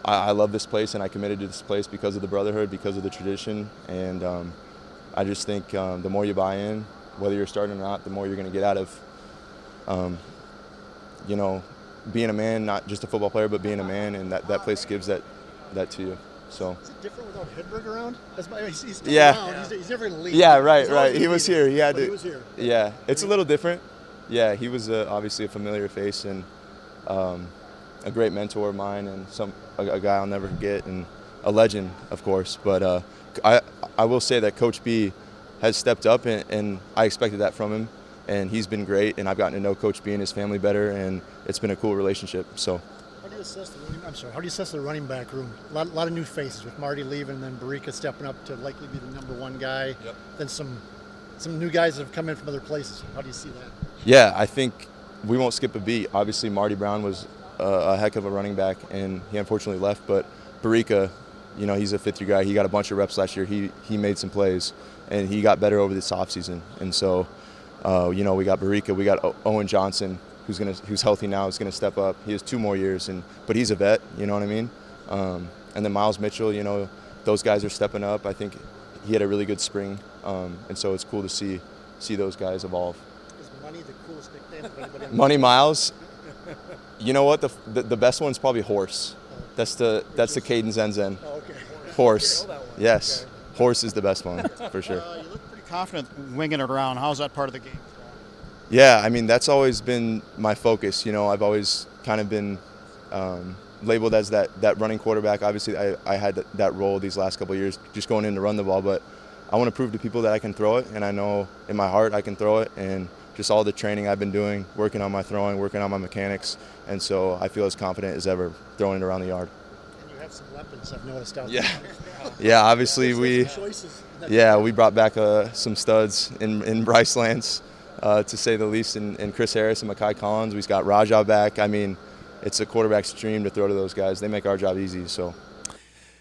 I love this place, and I committed to this place because of the brotherhood, because of the tradition, and I just think the more you buy in, whether you're starting or not, the more you're going to get out of, being a man, not just a football player, but being a man, and that place gives that to you. So. Is it different without Hedberg around? He's still yeah. around. He's never going to leave. Yeah, right. He was here. He had to. He was here. Yeah, it's a little different. Yeah, he was obviously a familiar face and a great mentor of mine, and a guy I'll never forget, and a legend, of course. But I will say that Coach B has stepped up, and I expected that from him, and he's been great. And I've gotten to know Coach B and his family better, and it's been a cool relationship. So. How do you assess the running back room? A lot of new faces with Marty leaving, and then Barica stepping up to likely be the number one guy. Yep. Then some new guys that have come in from other places. How do you see that? Yeah, I think we won't skip a beat. Obviously, Marty Brown was a heck of a running back, and he unfortunately left. But Barica, he's a fifth-year guy. He got a bunch of reps last year. He made some plays, and he got better over this offseason. And so, we got Barica. We got Owen Johnson, who's healthy now, is going to step up. He has 2 more years, but he's a vet, you know what I mean? And then Miles Mitchell, those guys are stepping up. I think he had a really good spring, and so it's cool to see those guys evolve. Is Money the coolest nickname of anybody? Money Miles? You know what? The best one's probably Horse. That's the Caden Zenzen. Oh, okay. Horse. Yes. Okay. Horse is the best one, for sure. You look pretty confident winging it around. How's that part of the game? Yeah, I mean, that's always been my focus. I've always kind of been labeled as that running quarterback. Obviously, I had that role these last couple of years, just going in to run the ball. But I want to prove to people that I can throw it, and I know in my heart I can throw it. And just all the training I've been doing, working on my throwing, working on my mechanics. And so I feel as confident as ever throwing it around the yard. And you have some weapons, I've noticed out there. Yeah. Yeah, obviously we brought back some studs in Bryce Lance. To say the least, and Chris Harris and Mekhi Collins. We've got Rajah back. I mean, it's a quarterback's dream to throw to those guys. They make our job easy. So,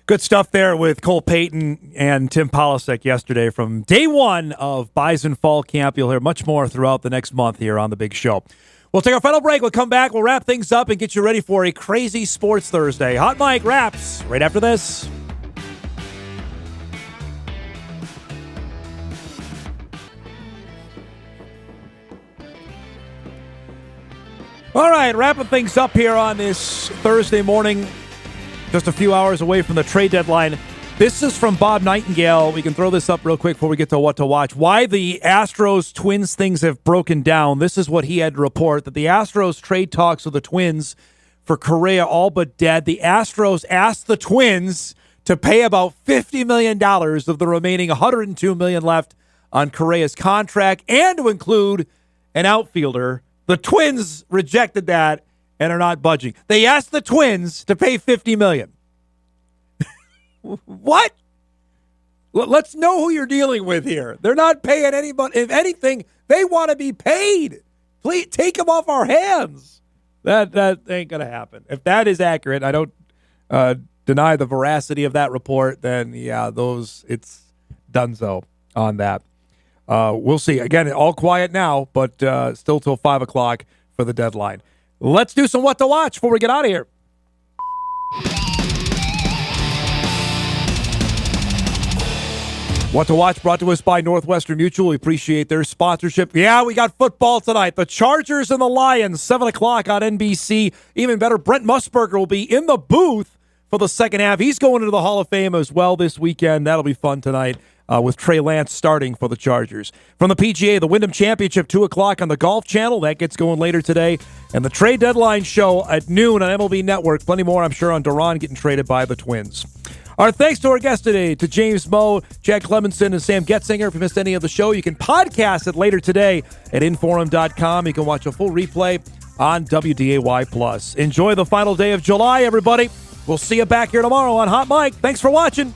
good stuff there with Cole Payton and Tim Polasek yesterday from day one of Bison Fall Camp. You'll hear much more throughout the next month here on The Big Show. We'll take our final break. We'll come back. We'll wrap things up and get you ready for a crazy sports Thursday. Hot Mic wraps right after this. All right, wrapping things up here on this Thursday morning, just a few hours away from the trade deadline. This is from Bob Nightingale. We can throw this up real quick before we get to what to watch. Why the Astros-Twins things have broken down. This is what he had to report, that the Astros trade talks with the Twins for Correa all but dead. The Astros asked the Twins to pay about $50 million of the remaining $102 million left on Correa's contract and to include an outfielder. The Twins rejected that and are not budging. They asked the Twins to pay $50 million. What? Let's know who you're dealing with here. They're not paying anybody. If anything, they want to be paid. Please take them off our hands. That ain't going to happen. If that is accurate, I don't deny the veracity of that report, then, yeah, it's donezo on that. We'll see. Again, all quiet now, but still till 5 o'clock for the deadline. Let's do some What to Watch before we get out of here. What to Watch brought to us by Northwestern Mutual. We appreciate their sponsorship. Yeah, we got football tonight. The Chargers and the Lions, 7 o'clock on NBC. Even better, Brent Musburger will be in the booth for the second half. He's going into the Hall of Fame as well this weekend. That'll be fun tonight with Trey Lance starting for the Chargers. From the PGA, the Wyndham Championship, 2 o'clock on the Golf Channel. That gets going later today. And the trade deadline show at noon on MLB Network. Plenty more, I'm sure, on Duran getting traded by the Twins. Our thanks to our guests today, to James Moe, Chad Clemenson, and Sam Goetzinger. If you missed any of the show, you can podcast it later today at Inforum.com. You can watch a full replay on WDAY+. Enjoy the final day of July, everybody. We'll see you back here tomorrow on Hot Mike. Thanks for watching.